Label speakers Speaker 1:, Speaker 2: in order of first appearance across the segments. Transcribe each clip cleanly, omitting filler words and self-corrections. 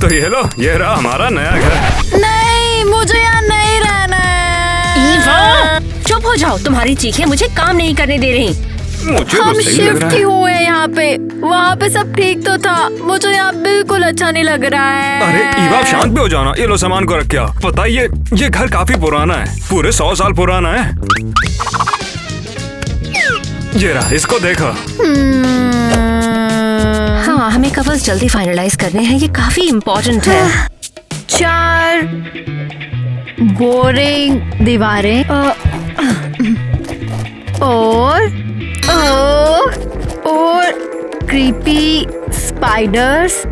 Speaker 1: तो ये लो, ये रहा हमारा नया घर।
Speaker 2: नहीं, मुझे यहाँ नहीं रहना है।
Speaker 3: ईवा, चुप हो जाओ, तुम्हारी चीखें मुझे काम नहीं करने दे रही।
Speaker 1: मुझे
Speaker 2: हम
Speaker 1: तो सही लग
Speaker 2: शिफ्ट
Speaker 1: रहा
Speaker 2: ही
Speaker 1: है।
Speaker 2: हुए यहाँ पे, वहाँ पे सब ठीक तो था, मुझे यहाँ बिल्कुल अच्छा नहीं लग रहा है।
Speaker 1: अरे ईवा, शांत भी हो जाना। ये लो सामान को रख के आओ। पता है ये घर काफी पुराना है, पूरे 100 साल पुराना है। ये रहा, इसको देखो।
Speaker 3: हाँ, हमें कवर्स जल्दी फाइनलाइज करने हैं, ये काफी इम्पोर्टेंट है।
Speaker 2: 4 बोरिंग दीवारें और क्रीपी स्पाइडर्स।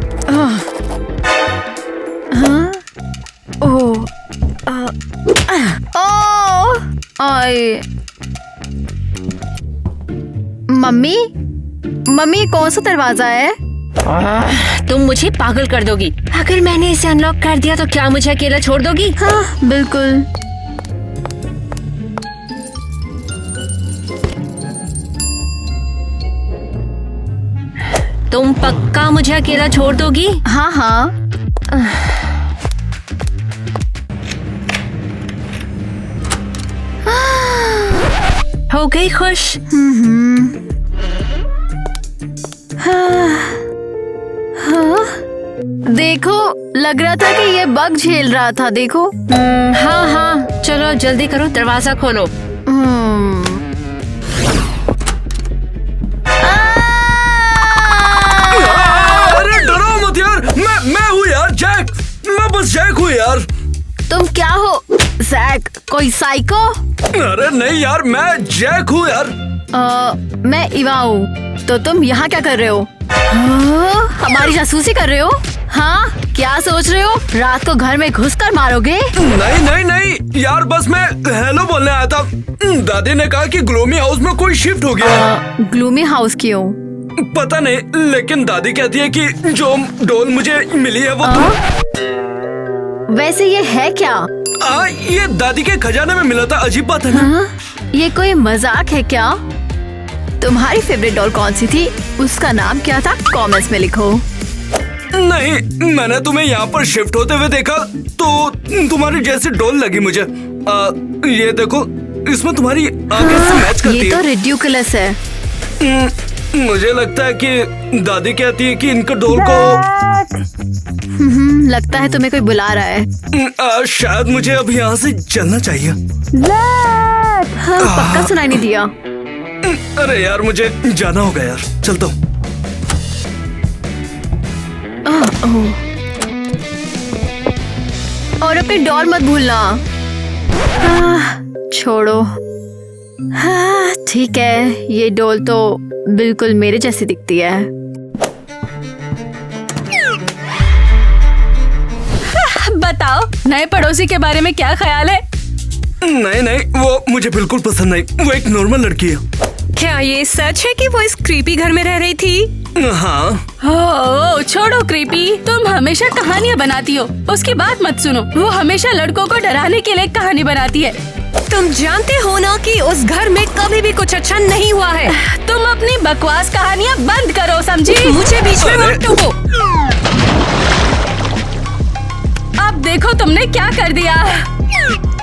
Speaker 2: आए। मम्मी कौन सा दरवाजा है?
Speaker 3: तुम मुझे पागल कर दोगी। अगर मैंने इसे अनलॉक कर दिया तो क्या मुझे अकेला छोड़ दोगी?
Speaker 2: हाँ बिल्कुल।
Speaker 3: तुम पक्का मुझे अकेला छोड़ दोगी?
Speaker 2: हाँ हाँ।
Speaker 3: हो गई खुश?
Speaker 2: देखो, लग रहा था कि ये बग झेल रहा था। देखो।
Speaker 3: हाँ हाँ, चलो जल्दी करो, दरवाजा खोलो।
Speaker 1: अरे डरो मत यार, मैं हूँ यार, जैक। मैं बस जैक हूँ यार।
Speaker 2: तुम क्या हो जैक, कोई साइको?
Speaker 1: अरे नहीं यार, मैं जैक हूँ यार।
Speaker 2: मैं इवा हूँ। तो तुम यहाँ क्या कर रहे हो? हमारी जासूसी कर रहे हो? हाँ, क्या सोच रहे हो? रात को घर में घुसकर मारोगे?
Speaker 1: नहीं नहीं नहीं यार, बस मैं हेलो बोलने आया था। दादी ने कहा कि ग्लोमी हाउस में कोई शिफ्ट हो गया।
Speaker 2: ग्लूमी हाउस क्यों?
Speaker 1: पता नहीं, लेकिन दादी कहती है कि जो डॉल मुझे मिली है वो
Speaker 2: वैसे ये है क्या?
Speaker 1: ये दादी के खजाने में मिला था। अजीब बात है ना?
Speaker 2: ये कोई मजाक है क्या? तुम्हारी फेवरेट डॉल कौन सी थी? उसका नाम क्या था? कमेंट्स में लिखो।
Speaker 1: नहीं, मैंने तुम्हें यहाँ पर शिफ्ट होते हुए देखा तो तुम्हारी जैसी डॉल लगी मुझे। ये देखो, इसमें तुम्हारी आंखें से मैच करती
Speaker 2: ये तो
Speaker 1: है।
Speaker 2: रिड्यूकुलस है।
Speaker 1: मुझे लगता है कि दादी कहती है कि इनका डॉल को
Speaker 2: लगता है तुम्हें कोई बुला रहा है।
Speaker 1: शायद मुझे अब यहाँ से चलना चाहिए।
Speaker 2: हाँ, पक्का सुनाई नहीं दिया।
Speaker 1: अरे यार, मुझे जाना होगा यार, चलता हूँ।
Speaker 2: और अपनी डॉल मत भूलना। छोड़ो। हाँ, ठीक है, ये डॉल तो बिल्कुल मेरे जैसी दिखती है।
Speaker 4: बताओ, नए पड़ोसी के बारे में क्या ख्याल है?
Speaker 1: नहीं नहीं, वो मुझे बिल्कुल पसंद नहीं। वो एक नॉर्मल लड़की है।
Speaker 4: क्या ये सच है कि वो इस क्रीपी घर में रह रही थी?
Speaker 1: हाँ।
Speaker 4: ओह, छोड़ो क्रीपी, तुम हमेशा कहानियाँ बनाती हो, उसकी बात मत सुनो। वो हमेशा लड़कों को डराने के लिए कहानी बनाती है। तुम जानते हो ना कि उस घर में कभी भी कुछ अच्छा नहीं हुआ है। तुम अपनी बकवास कहानियाँ बंद करो, समझी? मुझे बीच में मत टोको। अब देखो तुमने क्या कर दिया।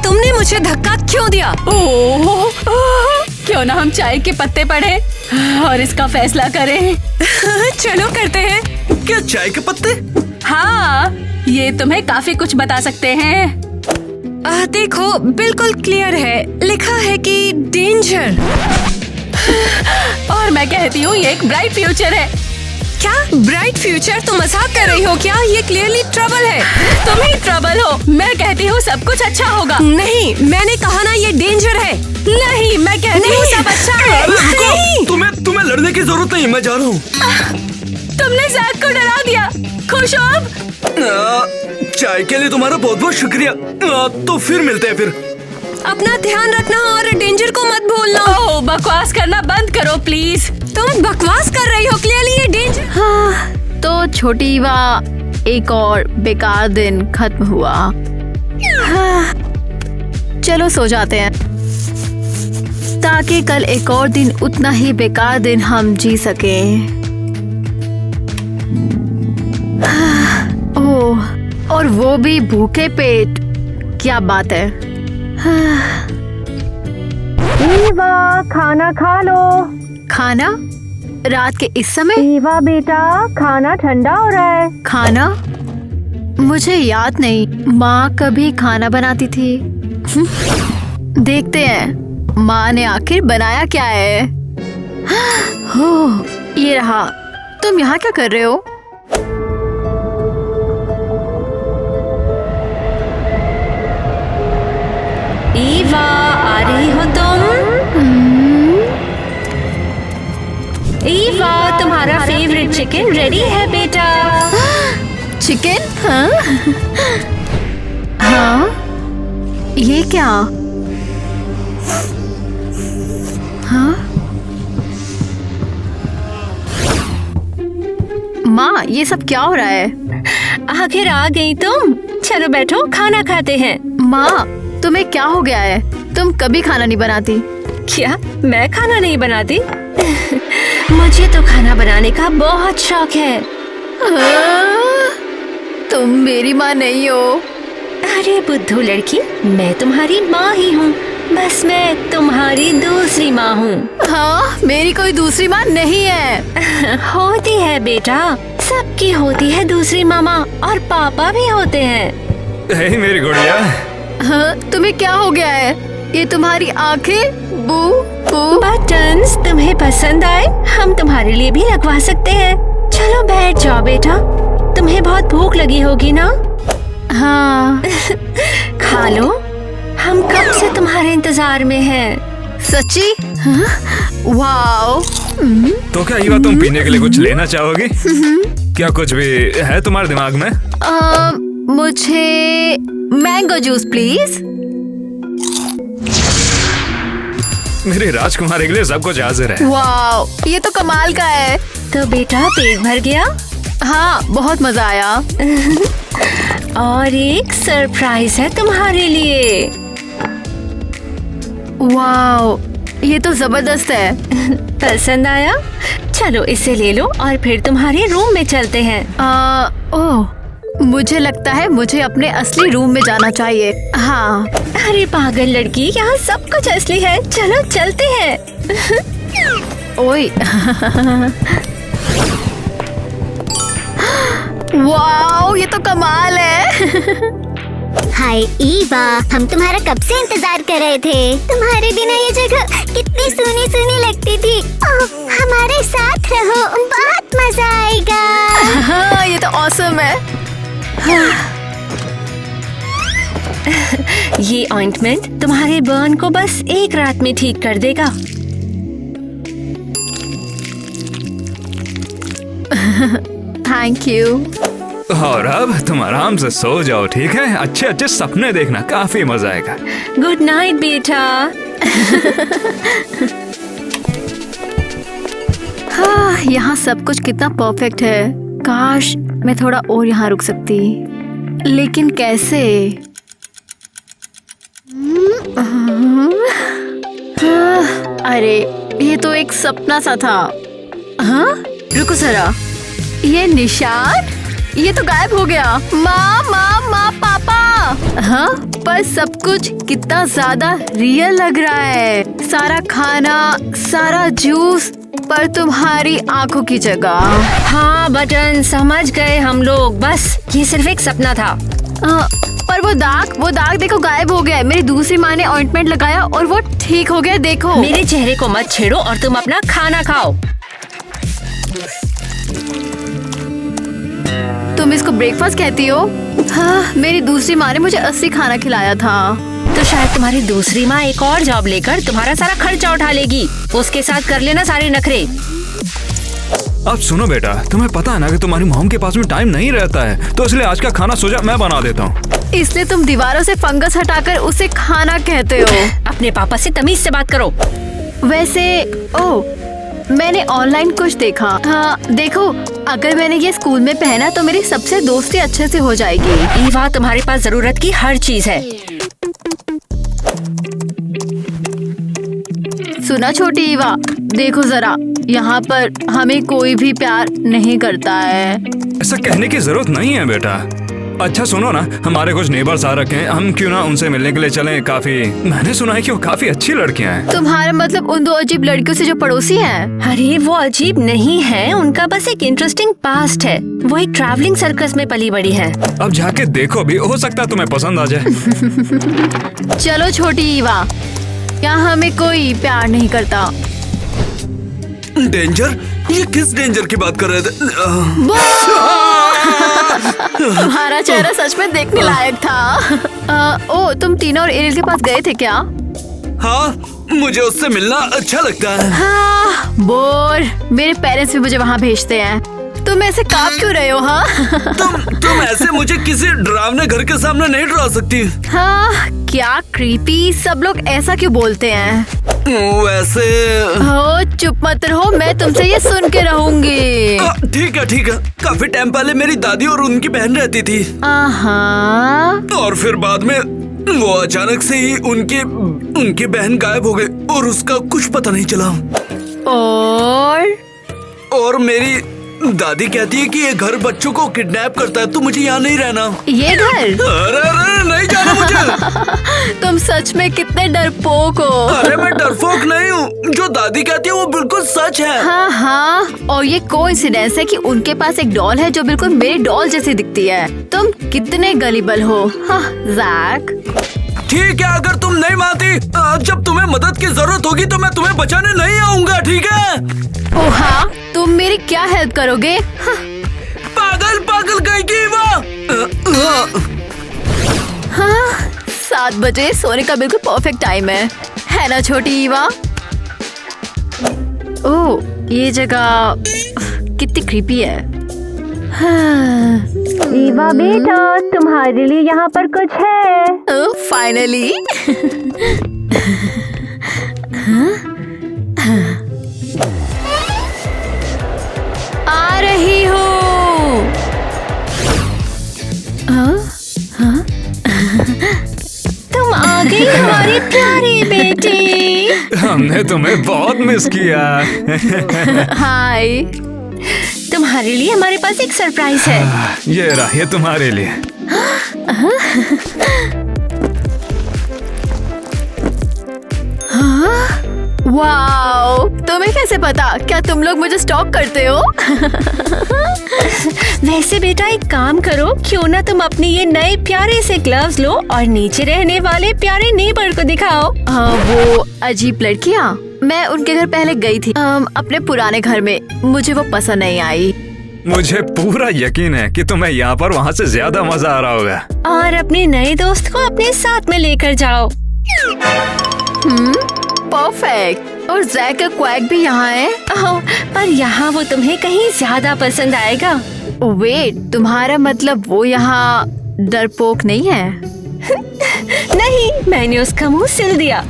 Speaker 4: तुमने मुझे धक्का क्यों दिया? ओह, क्यों ना हम चाय के पत्ते पढ़े और इसका फैसला करें। चलो करते हैं।
Speaker 1: क्या चाय के पत्ते?
Speaker 4: हाँ, ये तुम्हें काफी कुछ बता सकते हैं। देखो, बिल्कुल क्लियर है, लिखा है कि डेंजर। और मैं कहती हूँ ये एक ब्राइट फ्यूचर है। क्या ब्राइट फ्यूचर? तुम मजाक कर रही हो क्या? ये क्लियरली ट्रबल है। तुम ही ट्रबल हो। मैं कहती हूँ सब कुछ अच्छा होगा। नहीं, मैंने कहा ना ये डेंजर है। नहीं, मैं कहती हूँ सब अच्छा है। नहीं,
Speaker 1: तुम्हें लड़ने की जरूरत नहीं, मैं जा रहा हूँ।
Speaker 4: तुमने जैक को डरा दिया। खुश हो अब?
Speaker 1: चाय के लिए तुम्हारा बहुत बहुत शुक्रिया। तो फिर मिलते हैं फिर।
Speaker 4: अपना ध्यान रखना और डेंजर को मत भूलना। ओह, बकवास करना बंद करो प्लीज। तुम बकवास कर रही हो, क्लियरली ये डेंजर।
Speaker 2: हाँ, तो छोटी वा एक और बेकार दिन खत्म हुआ। हाँ, चलो सो जाते हैं ताकि कल एक और दिन उतना ही बेकार दिन हम जी सकें। हाँ, ओह और वो भी भूखे पेट। क्या बात है।
Speaker 3: ईवा, खाना खा लो।
Speaker 2: खाना? रात के इस समय?
Speaker 3: ईवा बेटा, खाना ठंडा हो रहा है।
Speaker 2: खाना? मुझे याद नहीं माँ कभी खाना बनाती थी। देखते हैं माँ ने आखिर बनाया क्या है। हो, ये रहा। तुम यहाँ क्या कर रहे हो?
Speaker 3: ईवा, आ रही हो तुम? ईवा, तुम्हारा फेवरेट चिकन रेडी है बेटा।
Speaker 2: चिकन? हाँ? हाँ? ये क्या? हाँ? माँ, ये सब क्या हो रहा है?
Speaker 3: आखिर आ गई तुम। चलो बैठो, खाना खाते हैं।
Speaker 2: माँ, तुम्हें क्या हो गया है? तुम कभी खाना नहीं बनाती।
Speaker 3: क्या मैं खाना नहीं बनाती? मुझे तो खाना बनाने का बहुत शौक है।
Speaker 2: तुम मेरी माँ नहीं हो।
Speaker 3: अरे बुद्धू लड़की, मैं तुम्हारी माँ ही हूँ। बस मैं तुम्हारी दूसरी माँ हूँ।
Speaker 2: हाँ, मेरी कोई दूसरी माँ नहीं है।
Speaker 3: होती है बेटा, सबकी होती है दूसरी मामा, और पापा भी होते हैं।
Speaker 1: हे मेरी गुड़िया।
Speaker 2: हाँ, तुम्हें क्या हो गया है? ये तुम्हारी आंखें? बू बू।
Speaker 3: बटन्स तुम्हें पसंद आए? हम तुम्हारे लिए भी लगवा सकते हैं। चलो बैठ जाओ बेटा, तुम्हें बहुत भूख लगी होगी ना?
Speaker 2: हाँ।
Speaker 3: खा लो, हम कब से तुम्हारे इंतजार में हैं।
Speaker 2: सच्ची? हाँ? वाओ।
Speaker 1: तो क्या ईवा, तुम पीने के लिए कुछ लेना चाहोगी? क्या कुछ भी है तुम्हारे दिमाग में?
Speaker 2: मुझे मैंगो जूस प्लीज।
Speaker 1: मेरी राजकुमारी के लिए सब कुछ हाजिर है।
Speaker 2: वाओ, ये तो कमाल का है।
Speaker 3: तो बेटा पेट भर गया?
Speaker 2: हाँ, बहुत मजा आया।
Speaker 3: और एक सरप्राइज है तुम्हारे लिए।
Speaker 2: वाओ, ये तो जबरदस्त है।
Speaker 3: पसंद आया? चलो इसे ले लो और फिर तुम्हारे रूम में चलते हैं।
Speaker 2: ओह, मुझे लगता है मुझे अपने असली रूम में जाना चाहिए। हाँ।
Speaker 3: अरे पागल लड़की, यहाँ सब कुछ असली है। चलो चलते हैं।
Speaker 2: ओए। वाओ, ये तो कमाल है।
Speaker 5: हाय ईवा, हम तुम्हारा कब से इंतजार कर रहे थे। तुम्हारे बिना ये जगह कितनी सूनी सूनी लगती थी। ओह, हमारे साथ रहो, बहुत मजा आएगा।
Speaker 2: हाँ, ये तो ऑसम है।
Speaker 3: ये ऑइंटमेंट तुम्हारे बर्न को बस एक रात में ठीक कर देगा।
Speaker 2: Thank you.
Speaker 1: और अब तुम आराम से सो जाओ, ठीक है? अच्छे अच्छे सपने देखना, काफी मजा आएगा।
Speaker 3: गुड नाइट बेटा।
Speaker 2: हाँ, यहाँ सब कुछ कितना परफेक्ट है। काश मैं थोड़ा और यहाँ रुक सकती, लेकिन कैसे? अरे, ये तो एक सपना सा था। हाँ, रुको जरा, ये निशान, ये तो गायब हो गया। माँ माँ माँ, पापा। हाँ, पर सब कुछ कितना ज्यादा रियल लग रहा है। सारा खाना, सारा जूस, पर तुम्हारी आंखों की जगह।
Speaker 3: हाँ बटन, समझ गए हम लोग। बस ये सिर्फ एक सपना था।
Speaker 2: पर वो दाग देखो, गायब हो गया है। मेरी दूसरी माँ ने ऑइंटमेंट लगाया और वो ठीक हो गया, देखो।
Speaker 3: मेरे चेहरे को मत छेड़ो और तुम अपना खाना खाओ।
Speaker 2: तुम इसको ब्रेकफास्ट कहती हो? हाँ, मेरी दूसरी माँ ने मुझे असली खाना खिलाया था।
Speaker 3: तो शायद तुम्हारी दूसरी माँ एक और जॉब लेकर तुम्हारा सारा खर्चा उठा लेगी। उसके साथ कर लेना सारे नखरे।
Speaker 1: अब सुनो बेटा, तुम्हें पता है ना कि तुम्हारी मॉम के पास में टाइम नहीं रहता है, तो इसलिए आज का खाना सोचा मैं बना देता हूँ।
Speaker 2: इसलिए तुम दीवारों से फंगस हटाकर उसे खाना कहते हो।
Speaker 3: अपने पापा से तमीज से बात करो।
Speaker 2: वैसे मैंने ऑनलाइन कुछ देखा। हाँ, देखो, अगर मैंने ये स्कूल में पहना तो मेरी सबसे दोस्ती अच्छे से हो जाएगी।
Speaker 3: ईवा, तुम्हारे पास जरूरत की हर चीज है।
Speaker 2: सुना छोटी ईवा, देखो जरा, यहाँ पर हमें कोई भी प्यार नहीं करता है।
Speaker 1: ऐसा कहने की जरूरत नहीं है बेटा।
Speaker 6: अच्छा सुनो ना, हमारे कुछ नेबर्स आ रखे हैं, हम क्यों ना उनसे मिलने के लिए चलें? काफी मैंने सुना है कि वो काफी अच्छी लड़कियां हैं।
Speaker 2: तुम्हारा मतलब उन दो अजीब लड़कियों से जो पड़ोसी हैं?
Speaker 3: अरे वो अजीब नहीं है, उनका बस एक इंटरेस्टिंग पास्ट है। वो एक ट्रैवलिंग सर्कस में पली बड़ी है।
Speaker 6: अब जाके देखो भी, हो सकता है तुम्हें पसंद आ जाए।
Speaker 2: चलो छोटी ईवा, यहाँ हमें कोई प्यार नहीं करता।
Speaker 1: डेंजर? ये किस डेंजर की बात कर रहे थे?
Speaker 2: तुम्हारा चेहरा सच में देखने लायक था। ओ, तुम टीना और एरिल के पास गए थे क्या?
Speaker 1: हाँ, मुझे उससे मिलना अच्छा लगता है।
Speaker 2: हाँ, बोर। मेरे पेरेंट्स भी मुझे वहाँ भेजते हैं। तुम ऐसे कांप क्यों रहे हो? हाँ
Speaker 1: तुम ऐसे मुझे किसी डरावने घर के सामने नहीं डरा सकती।
Speaker 2: हाँ, क्या क्रीपी, सब लोग ऐसा क्यों बोलते हैं?
Speaker 1: वैसे
Speaker 2: हो, चुप मत रहो, मैं तुमसे ये सुन के रहूंगी।
Speaker 1: ठीक है ठीक है। काफी टाइम पहले मेरी दादी और उनकी बहन रहती थी। और फिर बाद में वो अचानक से ही उनकी बहन गायब हो गई और उसका कुछ पता नहीं चला। और मेरी दादी कहती है कि ये घर बच्चों को किडनैप करता है, तो मुझे यहाँ नहीं रहना।
Speaker 2: ये घर?
Speaker 1: अरे नहीं जाना मुझे।
Speaker 2: तुम सच में कितने डरपोक हो।
Speaker 1: अरे मैं डरपोक नहीं हूँ, जो दादी कहती है वो बिल्कुल सच है।
Speaker 2: हाँ हाँ, और ये कोइंसिडेंस है कि उनके पास एक डॉल है जो बिल्कुल मेरी डॉल जैसी दिखती है। तुम कितने गलीबल हो। हाँ जैक,
Speaker 1: ठीक है, अगर तुम नहीं मानती, जब तुम्हें मदद की जरूरत होगी तो मैं तुम्हें बचाने नहीं आऊंगा, ठीक है?
Speaker 2: ओ हाँ, तुम मेरी क्या हेल्प करोगे? हाँ।
Speaker 1: पागल पागल कहीं की वो।
Speaker 2: हाँ, 7 बजे सोने का बिल्कुल परफेक्ट टाइम है ना छोटी ईवा? ओह, ये जगह कितनी क्रीपी है। हाँ।
Speaker 3: ईवा बेटा, तुम्हारे लिए यहाँ पर कुछ है।
Speaker 2: फाइनली। आ रही हूँ।
Speaker 3: तुम आ गई हमारी प्यारी बेटी।
Speaker 6: हमने तुम्हें बहुत मिस किया।
Speaker 2: हाय।
Speaker 3: तुम्हारे लिए हमारे पास एक सरप्राइज है।
Speaker 6: ये रहा, ये तुम्हारे लिए।
Speaker 2: वाओ, तुम्हें कैसे पता? क्या तुम लोग मुझे स्टॉक करते हो?
Speaker 3: वैसे बेटा एक काम करो, क्यों ना तुम अपने ये नए प्यारे से ग्लव्स लो और नीचे रहने वाले प्यारे नेबर को दिखाओ।
Speaker 2: वो अजीब लड़कियाँ, मैं उनके घर पहले गई थी, अपने पुराने घर में। मुझे वो पसंद नहीं आई।
Speaker 6: मुझे पूरा यकीन है कि तुम्हें यहाँ पर वहाँ से ज्यादा मजा आ रहा होगा।
Speaker 3: और अपने नए दोस्त को अपने साथ में लेकर जाओ।
Speaker 2: परफेक्ट। और जैक का क्वैक भी यहाँ है।
Speaker 3: पर यहाँ वो तुम्हें कहीं ज्यादा पसंद आएगा।
Speaker 2: वेट, तुम्हारा मतलब वो यहाँ डरपोक नहीं है?
Speaker 3: नहीं, मैंने उसका मुंह सिल दिया।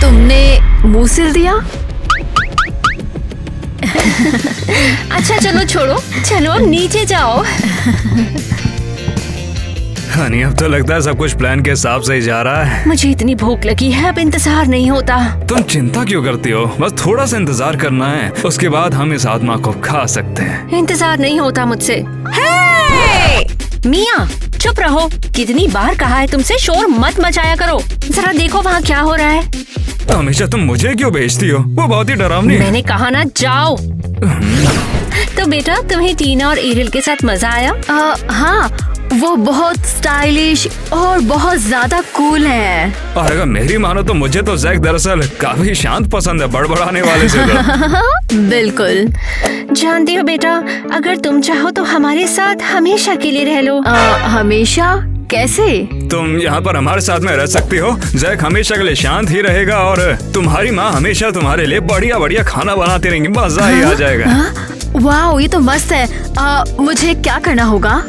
Speaker 2: तुमने मुंह सिल दिया?
Speaker 3: अच्छा चलो छोड़ो, चलो अब नीचे जाओ।
Speaker 6: हनी, अब तो लगता है सब कुछ प्लान के हिसाब से ही जा रहा है।
Speaker 3: मुझे इतनी भूख लगी है, अब इंतजार नहीं होता।
Speaker 6: तुम चिंता क्यों करती हो? बस थोड़ा सा इंतजार करना है, उसके बाद हम इस आत्मा को खा सकते हैं।
Speaker 3: इंतजार नहीं होता मुझसे। हे! मिया, चुप रहो। कितनी बार कहा है तुमसे शोर मत मचाया करो। जरा देखो वहाँ क्या हो रहा है।
Speaker 6: हमेशा तुम मुझे क्यों भेजती हो? वो बहुत ही डरावनी है।
Speaker 3: मैंने कहा ना जाओ। तो बेटा, तुम्हें टीना और एरिल के साथ मजा आया?
Speaker 2: हाँ, वो बहुत स्टाइलिश और बहुत ज्यादा कूल है।
Speaker 6: और अगर मेरी मानो तो मुझे तो जैक दरअसल काफी शांत पसंद है, बड़बड़ाने वाले से तो।
Speaker 2: बिल्कुल।
Speaker 3: जानती हो बेटा, अगर तुम चाहो तो हमारे साथ हमेशा के लिए रह लो।
Speaker 2: हमेशा? कैसे?
Speaker 6: तुम यहाँ पर हमारे साथ में रह सकती हो। जैक हमेशा के लिए शांत ही रहेगा और तुम्हारी माँ हमेशा तुम्हारे लिए बढ़िया बढ़िया खाना बनाती रहेंगी। मजा ही आ जाएगा।
Speaker 2: वाह, ये तो मस्त है। मुझे क्या करना होगा?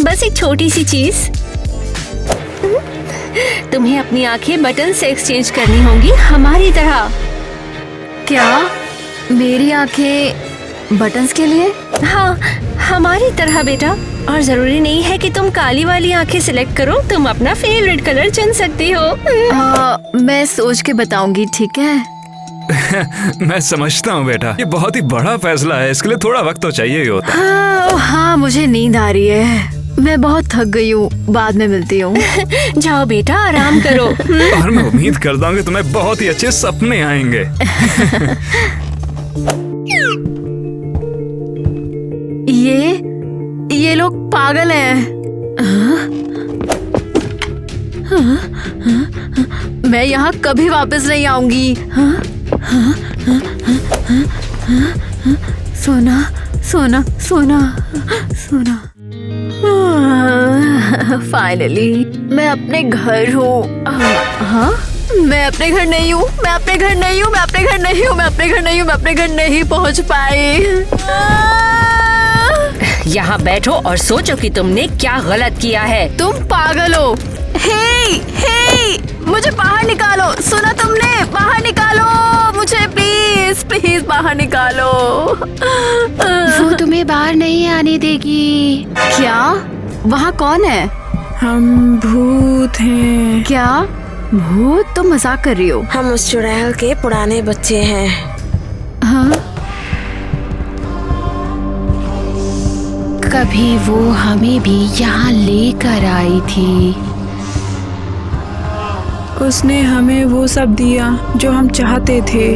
Speaker 3: बस एक छोटी सी चीज। तुम्हें अपनी आंखें बटन से एक्सचेंज करनी होंगी हमारी तरह।
Speaker 2: क्या मेरी आंखें बटन्स के लिए?
Speaker 3: हाँ, हमारी तरह बेटा। और जरूरी नहीं है कि तुम काली वाली आंखें सिलेक्ट करो, तुम अपना फेवरेट कलर चुन सकती हो।
Speaker 2: मैं सोच के बताऊंगी, ठीक है?
Speaker 6: मैं समझता हूँ बेटा, ये बहुत ही बड़ा फैसला है, इसके लिए थोड़ा वक्त तो चाहिए ही होता है।
Speaker 2: हाँ, मुझे नींद आ रही है। मैं बहुत थक गई हूँ, बाद में मिलती हूँ।
Speaker 3: जाओ बेटा, आराम करो।
Speaker 6: और मैं उम्मीद करता हूँ कि तुम्हें बहुत ही अच्छे सपने आएंगे।
Speaker 2: ये लोग पागल हैं। मैं यहाँ कभी वापस नहीं आऊंगी। सोना सोना सोना सोना। फाइनली मैं अपने घर हूँ। हाँ, मैं अपने घर नहीं हूँ, मैं अपने घर नहीं हूँ, मैं अपने घर नहीं हूँ, मैं अपने घर नहीं हूँ, मैं अपने घर नहीं पहुँच पाई।
Speaker 3: यहाँ बैठो और सोचो कि तुमने क्या गलत किया है।
Speaker 2: तुम पागल हो। हे, मुझे बाहर निकालो। सुना तुमने? बाहर निकालो मुझे, प्लीज प्लीज बाहर निकालो।
Speaker 5: वो तुम्हें बाहर नहीं आने देगी।
Speaker 2: क्या? वहाँ कौन है?
Speaker 7: हम भूत हैं।
Speaker 2: क्या भूत? तुम मजाक कर रही हो?
Speaker 8: हम उस चुड़ैल के पुराने बच्चे हैं।
Speaker 2: हाँ?
Speaker 5: कभी वो हमें भी यहाँ लेकर आई थी।
Speaker 7: उसने हमें वो सब दिया जो हम चाहते थे।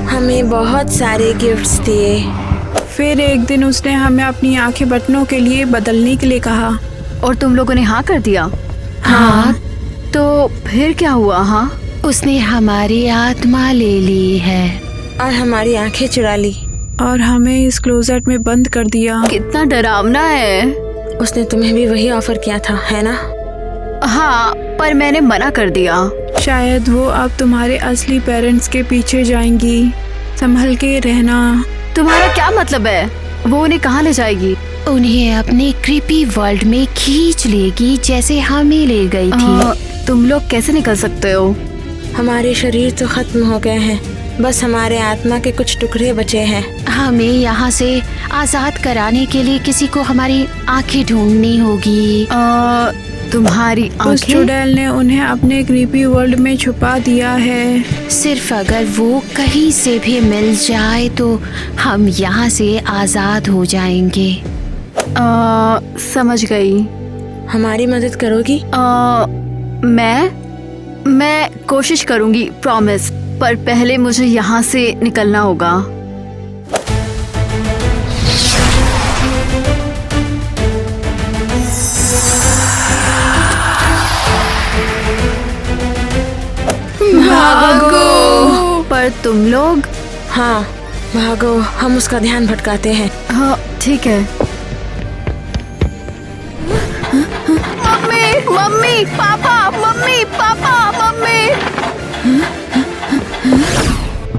Speaker 8: हमें बहुत सारे गिफ्ट्स दिए।
Speaker 7: फिर एक दिन उसने हमें अपनी आंखें बटनों के लिए बदलने के लिए कहा।
Speaker 2: और तुम लोगों ने हाँ कर दिया?
Speaker 5: हाँ,
Speaker 2: तो फिर क्या हुआ? हाँ,
Speaker 5: उसने हमारी आत्मा ले ली है
Speaker 8: और हमारी आंखें चुरा ली।
Speaker 7: और हमें इस क्लोजेट में बंद कर दिया।
Speaker 2: कितना डरावना है।
Speaker 8: उसने तुम्हें भी वही ऑफर किया था, है ना?
Speaker 2: हाँ, पर मैंने मना कर दिया।
Speaker 7: शायद वो अब तुम्हारे असली पेरेंट्स के पीछे जाएंगी। संभल के रहना।
Speaker 2: तुम्हारा क्या मतलब है? वो उन्हें कहाँ ले जाएगी?
Speaker 5: उन्हें अपने क्रीपी वर्ल्ड में खींच लेगी, जैसे हमें ले गई थी।
Speaker 2: तुम लोग कैसे निकल सकते हो?
Speaker 8: हमारे शरीर तो खत्म हो गए हैं, बस हमारे आत्मा के कुछ टुकड़े बचे हैं।
Speaker 5: हमें यहाँ से आजाद कराने के लिए किसी को हमारी आंखें ढूंढनी होगी।
Speaker 2: तुम्हारी
Speaker 7: उस
Speaker 2: आंखें?
Speaker 7: चुड़ैल ने उन्हें अपने क्रीपी वर्ल्ड में छुपा दिया है।
Speaker 5: सिर्फ अगर वो कहीं से भी मिल जाए तो हम यहाँ से आजाद हो जाएंगे।
Speaker 2: समझ गई।
Speaker 8: हमारी मदद करोगी?
Speaker 2: मैं कोशिश करूंगी, प्रॉमिस। पर पहले मुझे यहाँ से निकलना होगा। भागो! पर तुम लोग?
Speaker 8: हाँ, भागो, हम उसका ध्यान भटकाते हैं।
Speaker 2: हाँ, ठीक है। मम्मी, मम्मी, पापा, मम्मी, पापा, मम्मी।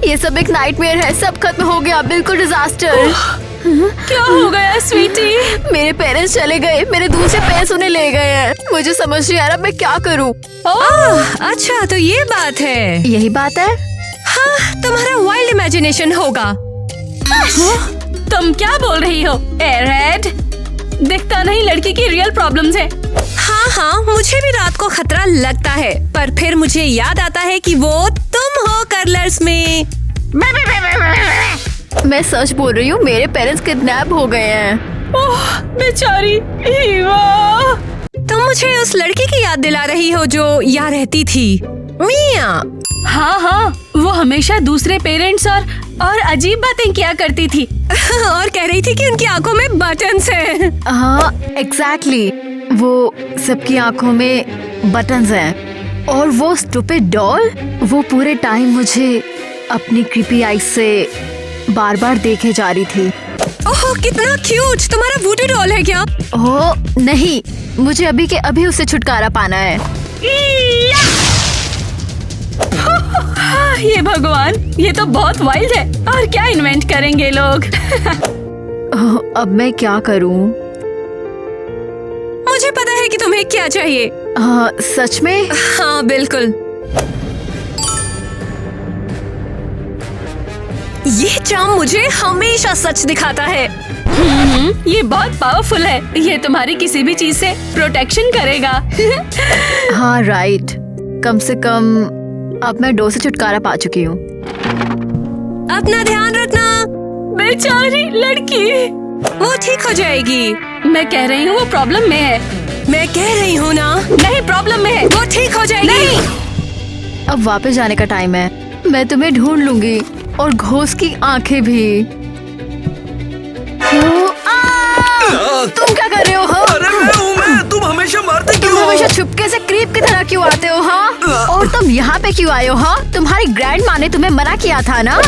Speaker 2: ये सब एक नाइटमेयर है। सब खत्म हो गया, बिल्कुल डिजास्टर।
Speaker 4: क्या हो गया स्वीटी?
Speaker 2: मेरे पेरेंट्स चले गए, मेरे दूसरे पेरेंट्स उन्हें ले गए हैं। मुझे समझ नहीं आ रहा मैं क्या करूं।
Speaker 3: अच्छा, तो ये बात है।
Speaker 2: यही बात है।
Speaker 3: हाँ, तुम्हारा वाइल्ड इमेजिनेशन होगा।
Speaker 4: तुम क्या बोल रही हो एयरहेड? दिखता नहीं लड़की की रियल प्रॉब्लम्स है।
Speaker 3: हाँ, मुझे भी रात को खतरा लगता है, पर फिर मुझे याद आता है कि वो तुम हो कर्लर्स में।
Speaker 2: मैं सच बोल रही हूँ, मेरे पेरेंट्स किडनैप हो गए हैं।
Speaker 4: ओह, बेचारी ईवा।
Speaker 3: तुम मुझे उस लड़की की याद दिला रही हो जो यहाँ रहती थी, मिया।
Speaker 4: हाँ, वो हमेशा दूसरे पेरेंट्स और अजीब बातें किया करती थी।
Speaker 3: और कह रही थी कि उनकी आंखों में बटन्स हैं।
Speaker 2: हाँ, एग्जैक्टली। वो सबकी आंखों में बटन्स हैं। और वो स्टूपिड डॉल, वो पूरे टाइम मुझे अपनी क्रीपी आईज से बार बार देखे जा रही थी।
Speaker 3: ओह, कितना क्यूट! तुम्हारा वुडू डॉल है क्या?
Speaker 2: ओह नहीं, मुझे अभी के अभी उससे छुटकारा पाना है।
Speaker 4: ये भगवान, ये तो बहुत वाइल्ड है। और क्या इन्वेंट करेंगे लोग।
Speaker 2: अब मैं क्या करूं?
Speaker 3: मुझे पता है कि तुम्हें क्या चाहिए।
Speaker 2: सच में?
Speaker 3: हाँ, बिल्कुल। ये चार्म मुझे हमेशा सच दिखाता है।
Speaker 4: ये बहुत पावरफुल है। ये तुम्हारी किसी भी चीज से प्रोटेक्शन करेगा।
Speaker 2: हाँ, राइट। कम से कम अब मैं डो से छुटकारा पा चुकी हूँ।
Speaker 3: अपना ध्यान रखना।
Speaker 4: बेचारी लड़की। वो ठीक हो जाएगी। मैं कह रही हूँ वो प्रॉब्लम में है। मैं कह रही हूँ ना, नहीं प्रॉब्लम में है, वो ठीक हो जाएगी। नहीं।
Speaker 2: अब वापस जाने का टाइम है। मैं तुम्हें ढूंढ लूंगी और घोष की आंखें भी। तुम क्या कर रहे हो? हाँ?
Speaker 1: अरे मैं तुम हमेशा मारते
Speaker 2: तुम
Speaker 1: क्यों?
Speaker 2: हमेशा छुपके से क्रीप की तरह क्यों आते हो? हाँ? और तुम यहाँ पे क्यों आए हो? हाँ? तुम्हारी ग्रैंड माँ ने तुम्हें मना किया था ना?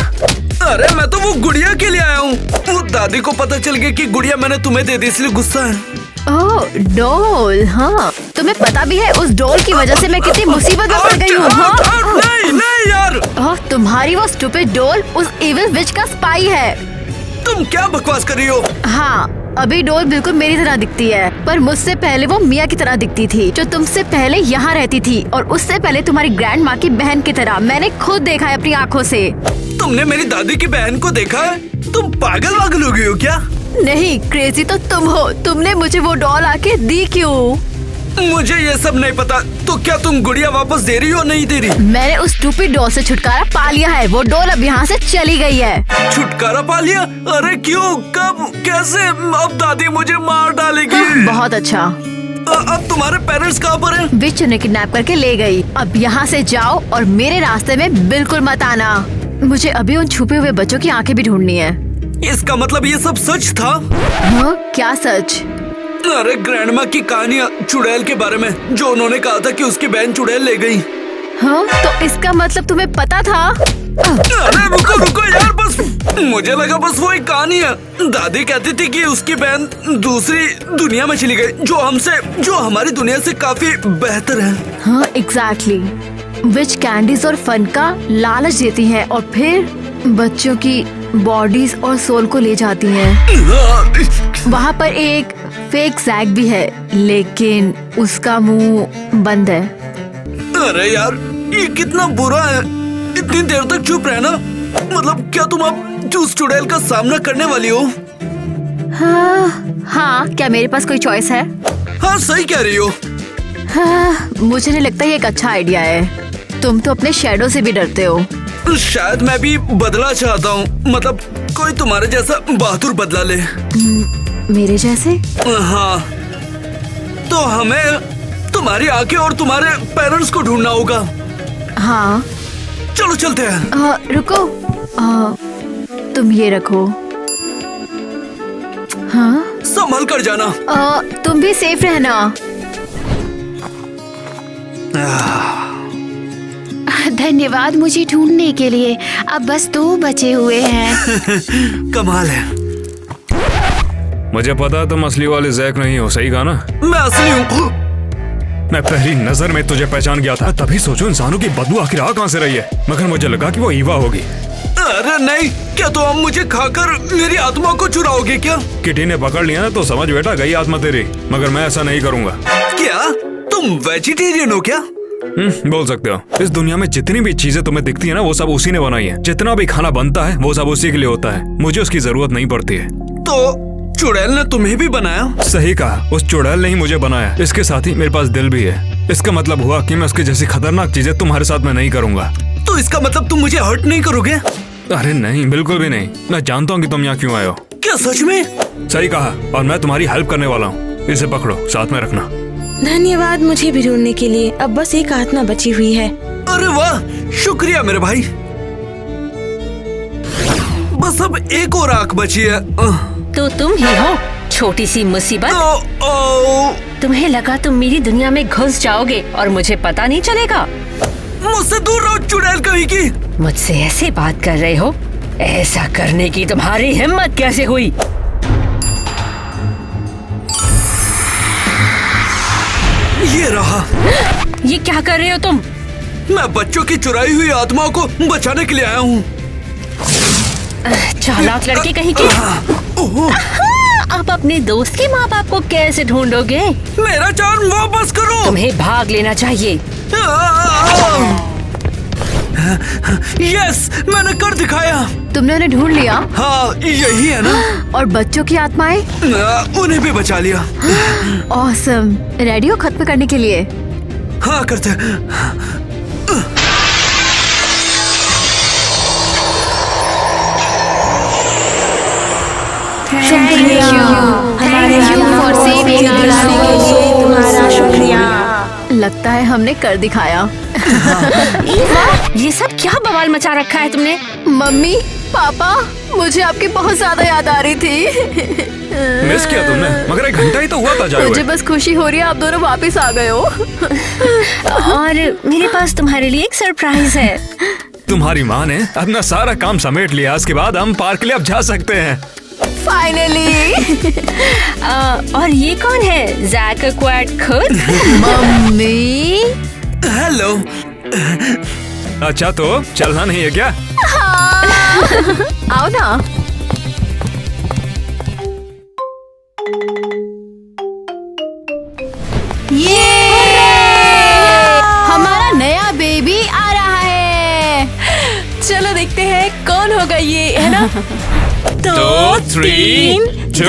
Speaker 1: अरे मैं तो वो गुड़िया के लिए आया हूँ। वो दादी को पता चल गया कि गुड़िया मैंने तुम्हें दे दी, इसलिए गुस्सा है।
Speaker 2: ओह डॉल, हाँ तुम्हें पता भी है उस डॉल की वजह से मैं कितनी मुसीबत में पड़ गई हूँ। हाँ?
Speaker 1: नहीं यार,
Speaker 2: तुम्हारी वो स्टूपिड डॉल उस इविल विच का स्पाई है।
Speaker 1: तुम क्या बकवास कर रही हो?
Speaker 2: हाँ अभी डॉल बिल्कुल मेरी तरह दिखती है, पर मुझसे पहले वो मिया की तरह दिखती थी, जो तुमसे पहले यहाँ रहती थी, और उससे पहले तुम्हारी ग्रैंड माँ की बहन की तरह। मैंने खुद देखा है अपनी आँखों से।
Speaker 1: तुमने मेरी दादी की बहन को देखा है? तुम पागल वागल हो गई हो क्या?
Speaker 2: नहीं, क्रेजी तो तुम हो। तुमने मुझे वो डॉल आके दी क्यों?
Speaker 1: मुझे ये सब नहीं पता। तो क्या तुम गुड़िया वापस दे रही हो नहीं दे रही?
Speaker 2: मैंने उस स्टूपिड डॉल से छुटकारा पा लिया है। वो डॉल अब यहाँ से चली गई है।
Speaker 1: छुटकारा पा लिया? अरे क्यों, कब, कैसे? अब दादी मुझे मार डालेगी।
Speaker 2: बहुत अच्छा।
Speaker 1: अब तुम्हारे पेरेंट्स कहाँ पर हैं?
Speaker 2: विच उन्हें किडनैप करके ले गई। अब यहाँ से जाओ और मेरे रास्ते में बिल्कुल मत आना। मुझे अभी उन छुपे हुए बच्चों की आंखें भी ढूंढनी है।
Speaker 1: इसका मतलब ये सब सच था?
Speaker 2: हाँ, क्या सच?
Speaker 1: अरे ग्रैंडमा की कहानियाँ चुड़ैल के बारे में, जो उन्होंने कहा था कि उसकी बहन चुड़ैल ले गई।
Speaker 2: हाँ, तो इसका मतलब तुम्हें पता था?
Speaker 1: अरे रुको यार, बस मुझे लगा बस वो एक कहानी है। दादी कहती थी कि उसकी बहन दूसरी दुनिया में चली गई, जो हमारी दुनिया से काफी बेहतर है।
Speaker 2: हाँ एग्जैक्टली। विच कैंडीज और फन का लालच देती है और फिर बच्चों की बॉडीज और सोल को ले जाती हैं। वहाँ पर एक फेक जैक भी है, लेकिन उसका मुंह बंद है।
Speaker 1: अरे यार, ये कितना बुरा है। इतनी देर तक चुप रहना, मतलब क्या तुम अब उस चुड़ैल का सामना करने वाली हो?
Speaker 2: हाँ, क्या मेरे पास कोई चॉइस है?
Speaker 1: हाँ सही कह रही हो।
Speaker 2: हाँ, मुझे नहीं लगता ये एक अच्छा आइडिया है। तुम तो अपने शैडो से भी डरते हो।
Speaker 1: शायद मैं भी बदला चाहता हूँ, मतलब कोई तुम्हारे जैसा बहादुर बदला ले।
Speaker 2: मेरे जैसे?
Speaker 1: हाँ, तो हमें तुम्हारी आंखें और तुम्हारे पेरेंट्स को ढूंढना होगा।
Speaker 2: हाँ
Speaker 1: चलो चलते हैं।
Speaker 2: रुको, तुम ये रखो। हाँ,
Speaker 1: संभल कर जाना।
Speaker 2: तुम भी सेफ रहना।
Speaker 9: धन्यवाद मुझे ढूंढने के लिए। अब बस 2 बचे हुए हैं।
Speaker 1: कमाल है।
Speaker 6: मुझे पता तुम असली वाले जैक नहीं हो, सही कहा ना?
Speaker 1: मैं असली हूँ।
Speaker 6: मैं पहली नजर में तुझे पहचान गया था, तभी सोचो इंसानों की बदबू आखिर आ कहाँ से रही है, मगर मुझे लगा कि वो ईवा होगी।
Speaker 1: अरे नहीं, क्या तुम अब मुझे खाकर मेरी आत्मा को चुराओगे क्या?
Speaker 6: किटी ने पकड़ लिया ना तो समझ बेटा गई आत्मा तेरी, मगर मैं ऐसा नहीं करूँगा।
Speaker 1: क्या तुम वेजिटेरियन हो क्या?
Speaker 6: बोल सकते हो। इस दुनिया में जितनी भी चीजें तुम्हें दिखती है ना, वो सब उसी ने बनाई है। जितना भी खाना बनता है वो सब उसी के लिए होता है, मुझे उसकी जरूरत नहीं पड़ती है।
Speaker 1: तो चुड़ैल ने तुम्हें भी बनाया?
Speaker 6: सही कहा, उस चुड़ैल ने ही मुझे बनाया। इसके साथ ही मेरे पास दिल भी है। इसका मतलब हुआ कि मैं उसकी जैसी खतरनाक चीजें तुम्हारे साथ में नहीं करूंगा।
Speaker 1: तो इसका मतलब तुम मुझे हर्ट नहीं करोगे?
Speaker 6: अरे नहीं, बिल्कुल भी नहीं। मैं जानता हूँ कि तुम यहाँ क्यों आए हो।
Speaker 1: क्या सच में?
Speaker 6: सही कहा, और मैं तुम्हारी हेल्प करने वाला हूँ। इसे पकड़ो, साथ में रखना।
Speaker 8: धन्यवाद मुझे भी ढूंढने के लिए। अब बस एक आत्मा बची हुई है।
Speaker 1: अरे वाह, शुक्रिया मेरे भाई। बस अब एक और आंख बची है।
Speaker 3: तो तुम ही हो छोटी सी मुसीबत। तुम्हें लगा तुम मेरी दुनिया में घुस जाओगे और मुझे पता नहीं चलेगा?
Speaker 1: मुझसे दूर रहो चुड़ैल कहीं की।
Speaker 3: मुझसे ऐसे बात कर रहे हो? ऐसा करने की तुम्हारी हिम्मत कैसे हुई?
Speaker 1: ये रहा।
Speaker 3: ये क्या कर रहे हो तुम?
Speaker 1: मैं बच्चों की चुराई हुई आत्माओं को बचाने के लिए आया हूँ।
Speaker 3: चालाक लड़के कहीं के। अब अपने दोस्त के माँ बाप को कैसे ढूंढोगे?
Speaker 1: मेरा चार्म वापस करो।
Speaker 3: तुम्हें भाग लेना चाहिए।
Speaker 1: यस, मैंने कर दिखाया।
Speaker 2: तुमने उन्हें ढूंढ लिया?
Speaker 1: हाँ, यही है ना।
Speaker 2: और बच्चों की आत्माएं?
Speaker 1: उन्हें भी बचा लिया।
Speaker 2: ऑसम। रेडी हो खत्म करने के लिए?
Speaker 1: हाँ करते।
Speaker 8: शुक्रिया। हमारे
Speaker 9: for saving our
Speaker 8: लिए तुम्हारा शुक्रिया।
Speaker 2: लगता है हमने कर दिखाया।
Speaker 3: ये सब क्या बवाल मचा रखा है तुमने?
Speaker 2: मम्मी पापा, मुझे आपकी बहुत ज्यादा याद आ रही थी।
Speaker 6: मिस किया तुमने, मगर 1 घंटा ही तो हुआ था जाए
Speaker 2: मुझे
Speaker 6: हुए।
Speaker 2: बस खुशी हो रही है आप दोनों वापस आ गए हो।
Speaker 3: और मेरे पास तुम्हारे लिए एक सरप्राइज है।
Speaker 6: तुम्हारी माँ ने अपना सारा काम समेट लिया, उसके बाद हम पार्क के लिए अब जा सकते हैं।
Speaker 2: फाइनली।
Speaker 3: और ये कौन है? जैक क्वाड खुद?
Speaker 2: मम्मी।
Speaker 1: हेलो।
Speaker 6: अच्छा तो चलना नहीं है क्या?
Speaker 2: आओ ना। ये हमारा नया बेबी आ रहा है।
Speaker 4: चलो देखते हैं कौन होगा ये, है ना?
Speaker 6: 2, 3, 2,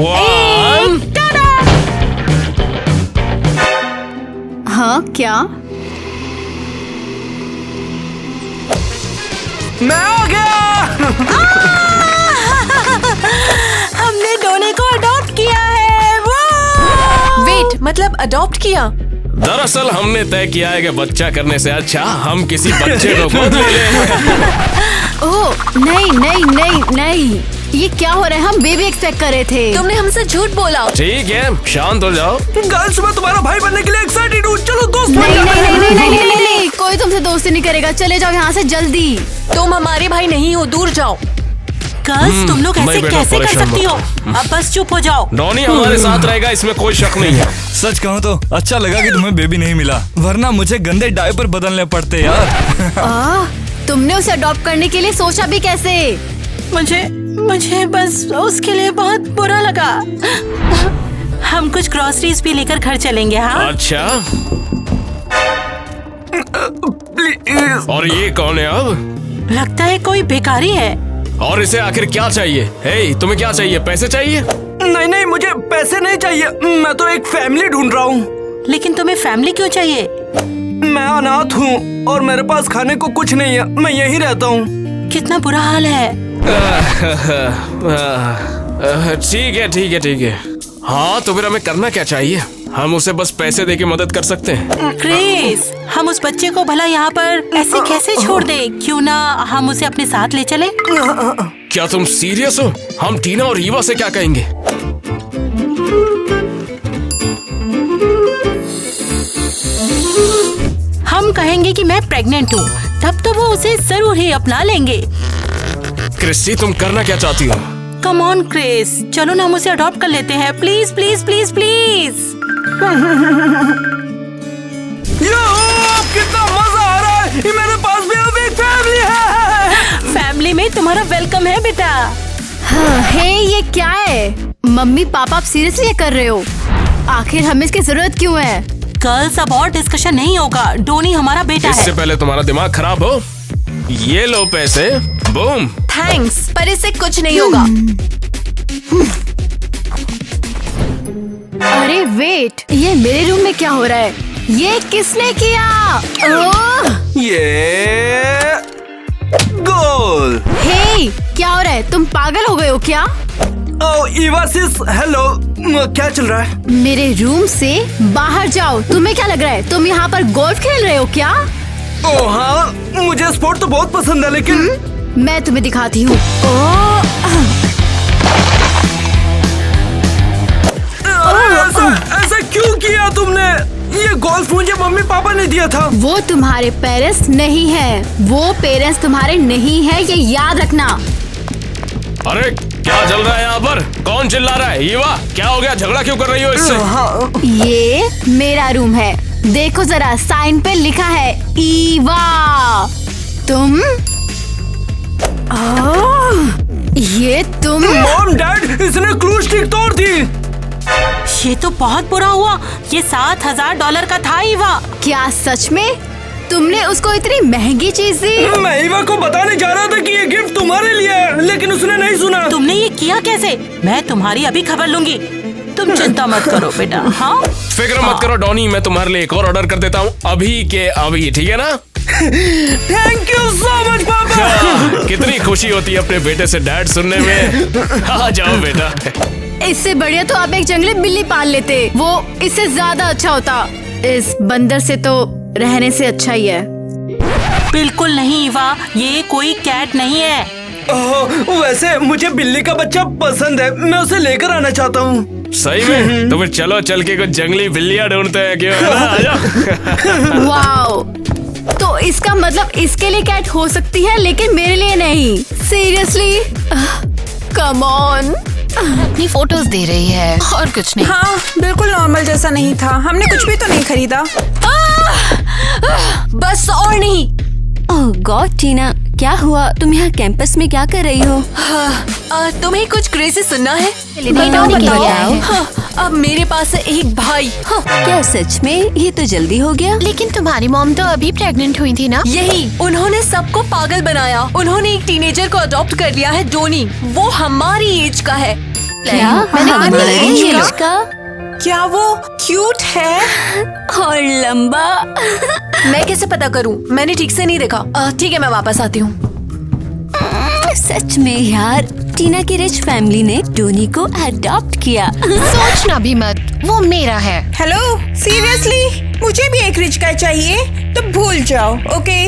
Speaker 6: 1।
Speaker 2: हाँ क्या?
Speaker 1: मैं आ गया।
Speaker 4: हमने डोनी को अडॉप्ट किया है। वेट, मतलब अडॉप्ट किया?
Speaker 10: दरअसल हमने तय किया है कि बच्चा करने से अच्छा हम किसी बच्चे को गोद ले लें।
Speaker 2: ओह नहीं नहीं नहीं नहीं, ये क्या हो रहा है? हम बेबी एक्सपेक्ट कर रहे थे।
Speaker 4: तुमने हमसे झूठ बोला।
Speaker 10: ठीक है, शांत हो जाओ।
Speaker 1: गर्ल्स, मैं तुम्हारा भाई बनने के लिए एक्साइटेड हूँ। चलो दोस्त बन
Speaker 2: नहीं
Speaker 1: जाते
Speaker 2: नहीं
Speaker 1: हैं।
Speaker 2: नहीं नहीं नहीं नहीं नहीं, कोई तुमसे दोस्ती नहीं करेगा। चले जाओ यहाँ से जल्दी।
Speaker 4: तुम हमारे भाई नहीं हो, दूर जाओ।
Speaker 8: गर्ल्स, तुम लोग
Speaker 10: नहीं
Speaker 8: ऐसे
Speaker 10: बेटा,
Speaker 8: कैसे कर
Speaker 10: परेशान
Speaker 8: सकती हो? अब बस चुप हो जाओ।
Speaker 10: डॉनी हमारे साथ रहेगा, इसमें कोई शक नहीं है।
Speaker 6: सच कहूँ तो अच्छा लगा कि तुम्हें बेबी नहीं मिला, वरना मुझे गंदे डायपर बदलने पड़ते यार।
Speaker 2: तुमने उसे अडॉप्ट करने के लिए सोचा भी कैसे?
Speaker 8: मुझे बस उसके लिए बहुत बुरा लगा। हम कुछ ग्रोसरीज भी लेकर घर चलेंगे। हाँ
Speaker 10: अच्छा,
Speaker 1: प्लीज।
Speaker 10: और ये कौन है अब?
Speaker 8: लगता है कोई भिखारी है।
Speaker 10: और इसे आखिर क्या चाहिए? हे, तुम्हें क्या चाहिए? पैसे चाहिए?
Speaker 1: नहीं नहीं, मुझे पैसे नहीं चाहिए। मैं तो एक फैमिली ढूंढ रहा हूँ।
Speaker 8: लेकिन तुम्हें फैमिली क्यों चाहिए?
Speaker 1: मैं अनाथ हूँ और मेरे पास खाने को कुछ नहीं है। मैं यहीं रहता हूँ।
Speaker 8: कितना बुरा हाल है।
Speaker 10: ठीक है ठीक है ठीक है। हाँ तो फिर हमें करना क्या चाहिए? हम उसे बस पैसे देके मदद कर सकते हैं।
Speaker 8: क्रिस, हम उस बच्चे को भला यहाँ पर ऐसे कैसे छोड़ दे? क्यों ना हम उसे अपने साथ ले चले?
Speaker 10: क्या तुम सीरियस हो? हम टीना और ईवा से क्या कहेंगे?
Speaker 8: हम कहेंगे कि मैं प्रेग्नेंट हूँ, तब तो वो उसे जरूर ही अपना लेंगे।
Speaker 10: क्रिस्टी, तुम करना क्या चाहती हो?
Speaker 8: कम ऑन क्रिस, चलो ना हम उसे अडॉप्ट कर लेते हैं। Please please please please.
Speaker 1: कितना मजा आ रहा है। ये मेरे पास भी अब एक फैमिली है।
Speaker 8: फैमिली में तुम्हारा वेलकम है बेटा।
Speaker 2: हे ये क्या है? मम्मी पापा आप सीरियसली ये कर रहे हो? आखिर हमें इसकी जरूरत क्यों है?
Speaker 8: गर्ल्स, अब और डिस्कशन नहीं होगा। डोनी हमारा बेटा
Speaker 10: इससे
Speaker 8: है।
Speaker 10: पहले तुम्हारा दिमाग खराब हो। ये लो पैसे, बूम।
Speaker 4: थैंक्स, पर इससे कुछ नहीं होगा।
Speaker 2: अरे वेट, ये मेरे रूम में क्या हो रहा है? ये किसने किया? ओह!
Speaker 1: ये गोल।
Speaker 2: हे क्या हो रहा है? तुम पागल हो गए हो क्या?
Speaker 1: ओ इवासिस, हेलो। क्या चल रहा है?
Speaker 2: मेरे रूम से बाहर जाओ। तुम्हें क्या लग रहा है? तुम यहाँ पर गोल्फ खेल रहे हो क्या?
Speaker 1: ओ हाँ, मुझे स्पोर्ट तो बहुत पसंद है, लेकिन
Speaker 2: मैं तुम्हें दिखाती हूँ।
Speaker 1: ऐसा क्यों किया तुमने? ये गोल्फ मुझे मम्मी पापा ने दिया था।
Speaker 2: वो तुम्हारे पेरेंट्स नहीं है। वो पेरेंट्स तुम्हारे नहीं है, ये याद रखना।
Speaker 10: अरे क्या चल रहा है यहाँ पर? कौन चिल्ला रहा है? ईवा, क्या हो गया? झगड़ा क्यों कर रही हो इससे?
Speaker 2: ये मेरा रूम है। देखो जरा, साइन पे लिखा है ईवा। तुम ये तुम
Speaker 1: मॉम डैड, इसने क्लू स्टिक तोड़ दी।
Speaker 8: ये तो बहुत बुरा हुआ। ये $7,000 का था ईवा।
Speaker 2: क्या सच में? तुमने उसको इतनी महंगी चीज दी?
Speaker 1: मैं ईवा को बताने जा रहा था कि ये गिफ्ट तुम्हारे लिए है, लेकिन उसने नहीं सुना।
Speaker 8: तुमने ये किया कैसे? मैं तुम्हारी अभी खबर लूंगी। तुम चिंता मत करो बेटा। हाँ
Speaker 10: फिक्र मत करो डॉनी, मैं तुम्हारे लिए एक और ऑर्डर कर देता हूँ अभी के अभी, ठीक है ना?
Speaker 1: थैंक यू सो मच पापा।
Speaker 10: कितनी खुशी होती है अपने बेटे से डैड सुनने में। आ जाओ बेटा।
Speaker 2: इससे बढ़िया तो आप एक जंगली बिल्ली पाल लेते, वो इससे ज्यादा अच्छा होता। इस बंदर से तो रहने से अच्छा ही है।
Speaker 8: बिल्कुल नहीं ईवा, ये कोई कैट नहीं है।
Speaker 1: वैसे मुझे बिल्ली का बच्चा पसंद है, मैं उसे लेकर आना चाहता हूँ।
Speaker 10: सही में? तो फिर चलो चल के कुछ जंगली बिल्लियाँ ढूंढते हैं, क्यों है ना? आ जाओ।
Speaker 2: वाओ, तो इसका मतलब इसके लिए कैट हो सकती है लेकिन मेरे लिए नहीं। Seriously, come on.
Speaker 9: अपनी फोटोज दे रही है और कुछ नहीं।
Speaker 7: हाँ, बिल्कुल नॉर्मल जैसा नहीं था। हमने कुछ भी तो नहीं खरीदा।
Speaker 3: बस और नहीं। ओह गॉड टीना, क्या हुआ? तुम यहाँ कैंपस में क्या कर रही हो?
Speaker 4: तुम्हें कुछ क्रेजी सुनना है?
Speaker 9: बताओ।
Speaker 4: अब मेरे पास है एक भाई।
Speaker 3: क्या सच में? ये तो जल्दी हो गया।
Speaker 9: लेकिन तुम्हारी मॉम तो अभी प्रेग्नेंट हुई थी ना?
Speaker 4: यही, उन्होंने सबको पागल बनाया। उन्होंने एक टीनेजर को अडॉप्ट कर लिया है, डोनी। वो हमारी एज का है।
Speaker 3: क्या?
Speaker 9: हमारी
Speaker 3: एज का?
Speaker 7: क्या वो क्यूट है
Speaker 3: और लंबा?
Speaker 4: मैं कैसे पता करूं? मैंने ठीक से नहीं देखा। ठीक है, मैं वापस आती हूँ।
Speaker 3: सच में यार, टीना की रिच फैमिली ने डोनी को अडॉप्ट किया।
Speaker 9: सोचना भी मत, वो मेरा है।
Speaker 7: हेलो, सीरियसली मुझे भी एक रिच गाय चाहिए, तो भूल जाओ। ओके।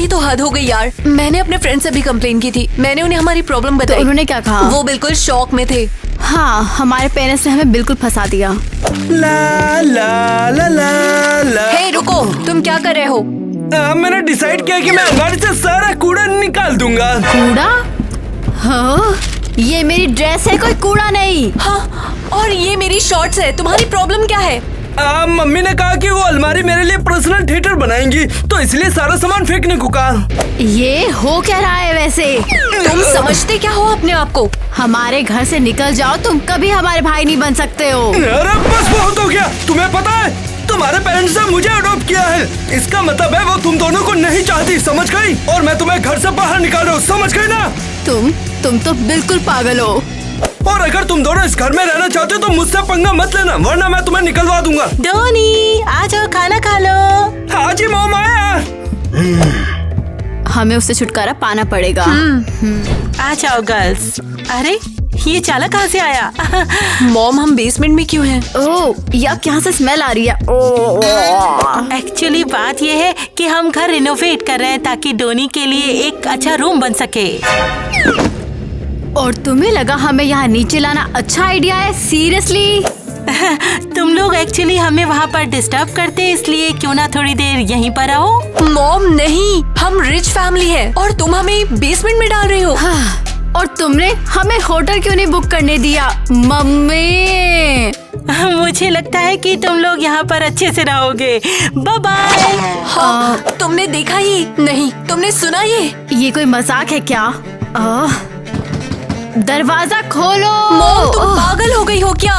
Speaker 4: ये तो हद हो गई यार। मैंने अपने फ्रेंड से भी कंप्लेन की थी। मैंने उन्हें हमारी प्रॉब्लम बताई।
Speaker 2: उन्होंने क्या कहा?
Speaker 4: वो बिल्कुल शॉक में थे।
Speaker 2: हाँ, हमारे पेरेंट्स ने हमें बिल्कुल फंसा दिया।
Speaker 1: ला ला ला ला ला।
Speaker 4: हे रुको, तुम क्या कर रहे हो?
Speaker 1: मैंने डिसाइड किया कि मैं गाड़ी से सारा कूड़ा निकाल दूंगा।
Speaker 2: कूड़ा? हाँ, ये मेरी ड्रेस है, कोई कूड़ा नहीं।
Speaker 4: हाँ, और ये मेरी शॉर्ट्स है। तुम्हारी प्रॉब्लम क्या है?
Speaker 1: मम्मी ने कहा कि वो अलमारी मेरे लिए पर्सनल थिएटर बनाएंगी, तो इसलिए सारा सामान फेंकने को कहा।
Speaker 2: ये हो क्या रहा है वैसे?
Speaker 4: तुम समझते क्या हो अपने आप को?
Speaker 2: हमारे घर से निकल जाओ, तुम कभी हमारे भाई नहीं बन सकते हो।
Speaker 1: अरे बस बहुत हो गया। तुम्हें पता है, तुम्हारे पेरेंट्स ने मुझे अडॉप्ट किया है। इसका मतलब है वो तुम दोनों को नहीं चाहती, समझ गई? और मैं तुम्हें घर से बाहर निकाल रहा हूँ, समझ गई ना?
Speaker 2: तुम तो बिल्कुल पागल हो।
Speaker 1: और अगर तुम दोनों इस घर में रहना चाहते हो तो मुझसे पंगा मत लेना, वरना मैं तुम्हें निकलवा दूंगा।
Speaker 8: डोनी, आ जाओ, खाना खा लो।
Speaker 1: हाँ जी मॉम, आया।
Speaker 2: हमें उससे छुटकारा पाना पड़ेगा।
Speaker 8: आ जाओ गर्ल्स। अरे ये चाला कहाँ से आया?
Speaker 4: मॉम, हम बेसमेंट में क्यों हैं?
Speaker 2: ओह, या यहाँ से स्मेल आ रही है।
Speaker 8: एक्चुअली बात ये है कि हम घर रिनोवेट कर रहे हैं ताकि डोनी के लिए एक अच्छा रूम बन सके।
Speaker 2: और तुम्हें लगा हमें यहाँ नीचे लाना अच्छा आइडिया है? सीरियसली?
Speaker 8: तुम लोग एक्चुअली हमें वहाँ पर डिस्टर्ब करते हैं, इसलिए क्यों ना थोड़ी देर यहीं पर आओ।
Speaker 4: मॉम नहीं, हम रिच फैमिली है और तुम हमें बेसमेंट में डाल रही हो।
Speaker 2: और तुमने हमें होटल क्यों नहीं बुक करने दिया? मम्मी,
Speaker 8: मुझे लगता है कि तुम लोग यहाँ पर अच्छे से रहोगे। Bye bye.
Speaker 4: हाँ, तुमने देखा ही नहीं, तुमने सुना ये
Speaker 2: कोई मजाक है क्या? दरवाजा खोलो।
Speaker 4: मॉम, तुम पागल हो गई हो क्या?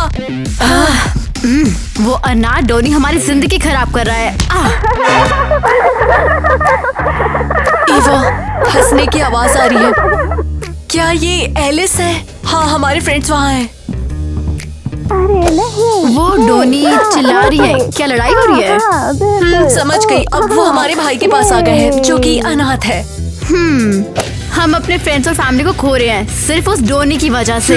Speaker 2: वो अनाथ डोनी हमारी जिंदगी खराब कर रहा है।
Speaker 4: ईवा, हंसने की आवाज आ रही है। क्या ये एलिस है? हाँ, हमारे फ्रेंड्स वहाँ हैं।
Speaker 2: वो डोनी चिल्ला रही है, क्या लड़ाई हो रही है?
Speaker 4: समझ गई। अब वो हमारे भाई के पास आ गए हैं जो कि अनाथ है।
Speaker 2: हम अपने फ्रेंड्स और फैमिली को खो रहे हैं सिर्फ उस डोनी की वजह से।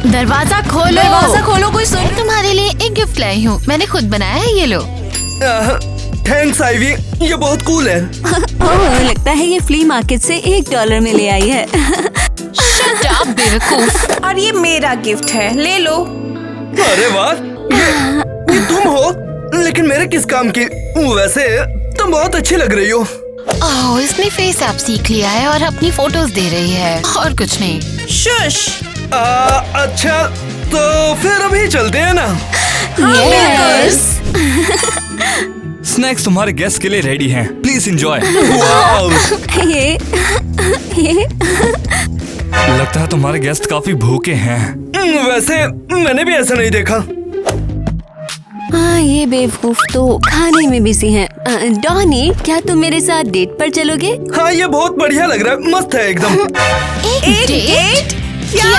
Speaker 2: दरवाजा खोलो।
Speaker 4: दरवाजा खोलो, कोई सुन।
Speaker 9: तुम्हारे लिए एक गिफ्ट लाई हूँ, मैंने खुद बनाया है, ये लो।
Speaker 1: थैंक्स आइवी, ये बहुत कूल है।
Speaker 3: ओह, लगता है ये फ्ली मार्केट से $1 में ले आई है।
Speaker 9: शट अप बेवकूफ।
Speaker 7: और ये मेरा गिफ्ट है, ले लो।
Speaker 1: अरे वाह, ये तुम हो, लेकिन मेरे किस काम की? वैसे तुम बहुत अच्छी लग रही हो।
Speaker 9: ओह, इसने फेस ऐप सीख लिया है और अपनी फोटोज दे रही है और कुछ नहीं।
Speaker 7: शुश।
Speaker 1: अच्छा, तो फिर अभी चलते हैं ना?
Speaker 3: यस।
Speaker 6: स्नैक्स तुम्हारे गेस्ट के लिए रेडी हैं, प्लीज एंजॉय।
Speaker 3: ये
Speaker 6: लगता है तुम्हारे गेस्ट काफी भूखे हैं।
Speaker 1: वैसे मैंने भी ऐसा नहीं देखा।
Speaker 3: हाँ, ये बेवकूफ तो खाने में बिजी हैं। डॉनी, क्या तुम मेरे साथ डेट पर चलोगे?
Speaker 1: हाँ, ये बहुत बढ़िया लग रहा है, मस्त है एकदम।
Speaker 9: एक डेट? क्या?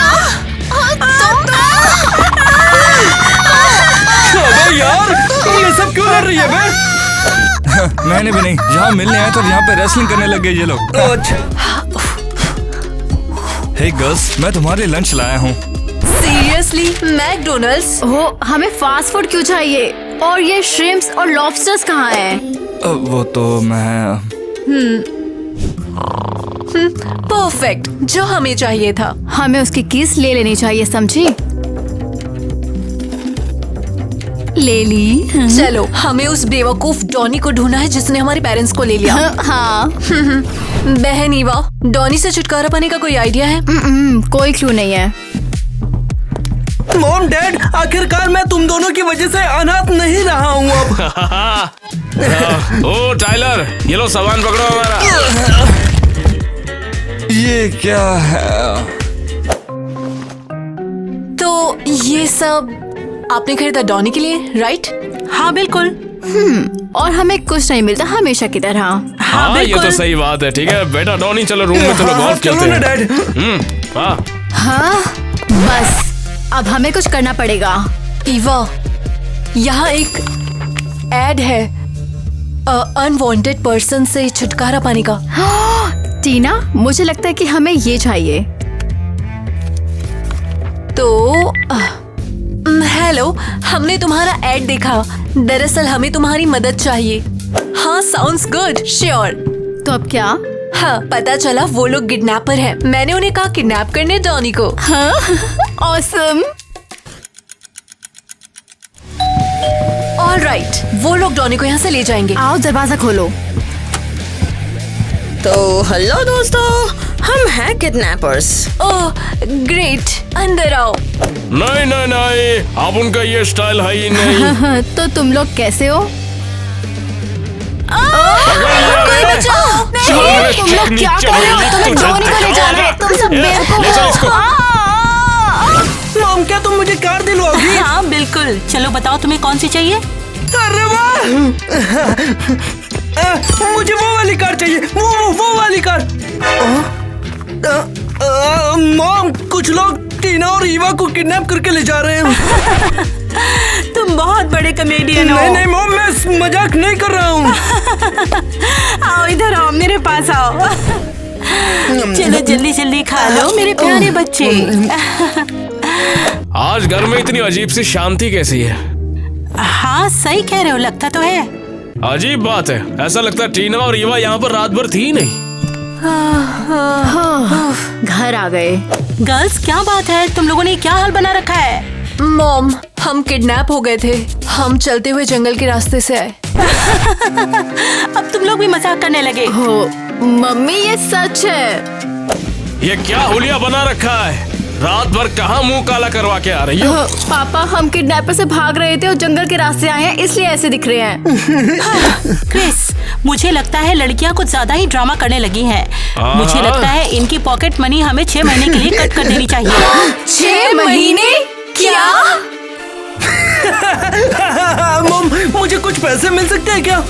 Speaker 1: अबे यार, ये सब क्यों कर रही है बे?
Speaker 6: मैंने भी नहीं, जहाँ मिलने आए तो यहाँ पे रेसलिंग करने लग गए ये लोग।
Speaker 1: अच्छा
Speaker 6: हे गर्ल्स, मैं तुम्हारे लिए लंच लाया हूँ।
Speaker 3: सीरियसली? मैकडोनल्ड्स?
Speaker 2: हो, हमें फास्ट फूड क्यों चाहिए? और ये श्रिम्प्स और लॉबस्टर्स कहाँ हैं?
Speaker 6: वो तो मैं
Speaker 3: परफेक्ट, जो हमें चाहिए था।
Speaker 2: हमें उसकी कीस ले लेनी चाहिए, समझी? ले ली।
Speaker 3: चलो, हमें उस बेवकूफ डॉनी को ढूंढना है जिसने हमारे पेरेंट्स को ले लिया।
Speaker 2: हाँ।
Speaker 3: बहन ईवा, डॉनी से छुटकारा पाने का कोई आइडिया है?
Speaker 2: कोई क्लू नहीं है।
Speaker 1: मॉम डैड, आखिरकार मैं तुम दोनों की वजह से अनाथ नहीं रहा हूँ अब।
Speaker 10: ओ टाइलर, ये लो सामान पकड़ो हमारा।
Speaker 6: ये क्या है?
Speaker 3: तो ये सब आपने खरीदा डॉनी के लिए, राइट?
Speaker 8: हाँ बिल्कुल।
Speaker 2: और हमें कुछ नहीं मिलता हमेशा की तरह।
Speaker 10: हाँ ये तो सही बात है। ठीक है बेटा डॉनी, चलो रूम में, चलो गोल्फ खेलते हैं।
Speaker 1: डैड।
Speaker 2: हाँ, बस अब हमें कुछ करना पड़ेगा।
Speaker 3: ईवा, यहाँ एक एड है अनवांटेड पर्सन से छुटकारा पाने का।
Speaker 2: टीना, मुझे लगता है कि हमें ये चाहिए।
Speaker 3: तो हेलो, हमने तुम्हारा एड देखा। दरअसल हमें तुम्हारी मदद चाहिए। हाँ, साउंड्स गुड, श्योर।
Speaker 2: तो अब क्या?
Speaker 3: हाँ, पता चला वो लोग किडनैपर हैं। मैंने उन्हें कहा किडनैप करने डॉनी को।
Speaker 2: हाँ, ऑसम।
Speaker 3: ऑलराइट, वो लोग डॉनी को यहाँ से ले जाएंगे।
Speaker 2: आओ, दरवाजा खोलो।
Speaker 11: तो हेलो दोस्तों, हम हैं किडनैपर्स।
Speaker 3: ओह ग्रेट, अंदर आओ।
Speaker 10: नहीं नहीं नहीं, आप उनका ये स्टाइल है ही नहीं।
Speaker 2: तो तुम लोग कैसे हो?
Speaker 3: कोई बचाओ!
Speaker 2: तुम लोग क्या कर रहे हो? तुम्हें धोनी को ले जाना है। तुम सब बेवकूफ हो।
Speaker 1: मॉम, क्या तुम मुझे कार दिलवाओगी?
Speaker 8: हाँ बिल्कुल। चलो बताओ तुम्हें कौन सी चाहिए?
Speaker 1: अरे वाह! मुझे वो वाली कार चाहिए, वो वाली कार। मॉम, कुछ लोग टीना और ईवा को किडनैप करके ले जा रहे हैं।
Speaker 8: तुम बहुत बड़े कमेडियन हो।
Speaker 1: नहीं नहीं मॉम, मैं मजाक नहीं कर रहा हूँ।
Speaker 8: आओ इधर आओ, मेरे पास आओ। चलो जल्दी जल्दी खा लो मेरे प्यारे बच्चे।
Speaker 10: आज घर में इतनी अजीब सी शांति कैसी है?
Speaker 8: हाँ सही कह रहे हो, लगता तो है।
Speaker 10: अजीब बात है, ऐसा लगता है टीना और ईवा यहाँ पर रात भर थी नहीं।
Speaker 2: घर आ गए।
Speaker 8: गर्ल्स, क्या बात है, तुम लोगों ने क्या हाल बना रखा है?
Speaker 3: मॉम, हम किडनैप हो गए थे। हम चलते हुए जंगल के रास्ते से आए।
Speaker 8: अब तुम लोग भी मजाक करने लगे
Speaker 2: हो। मम्मी, ये सच है।
Speaker 10: ये क्या हुलिया बना रखा है? रात भर कहाँ मुंह काला करवा के आ रही हो?
Speaker 2: पापा, हम किडनैपर से भाग रहे थे और जंगल के रास्ते आए हैं, इसलिए ऐसे दिख रहे हैं।
Speaker 8: क्रिस, मुझे लगता है लड़कियां कुछ ज्यादा ही ड्रामा करने लगी हैं। मुझे लगता है इनकी पॉकेट मनी हमें 6 महीने के लिए कट कर देनी चाहिए।
Speaker 3: 6 महीने? क्या?
Speaker 1: मॉम, मुझे कुछ पैसे मिल सकते हैं क्या?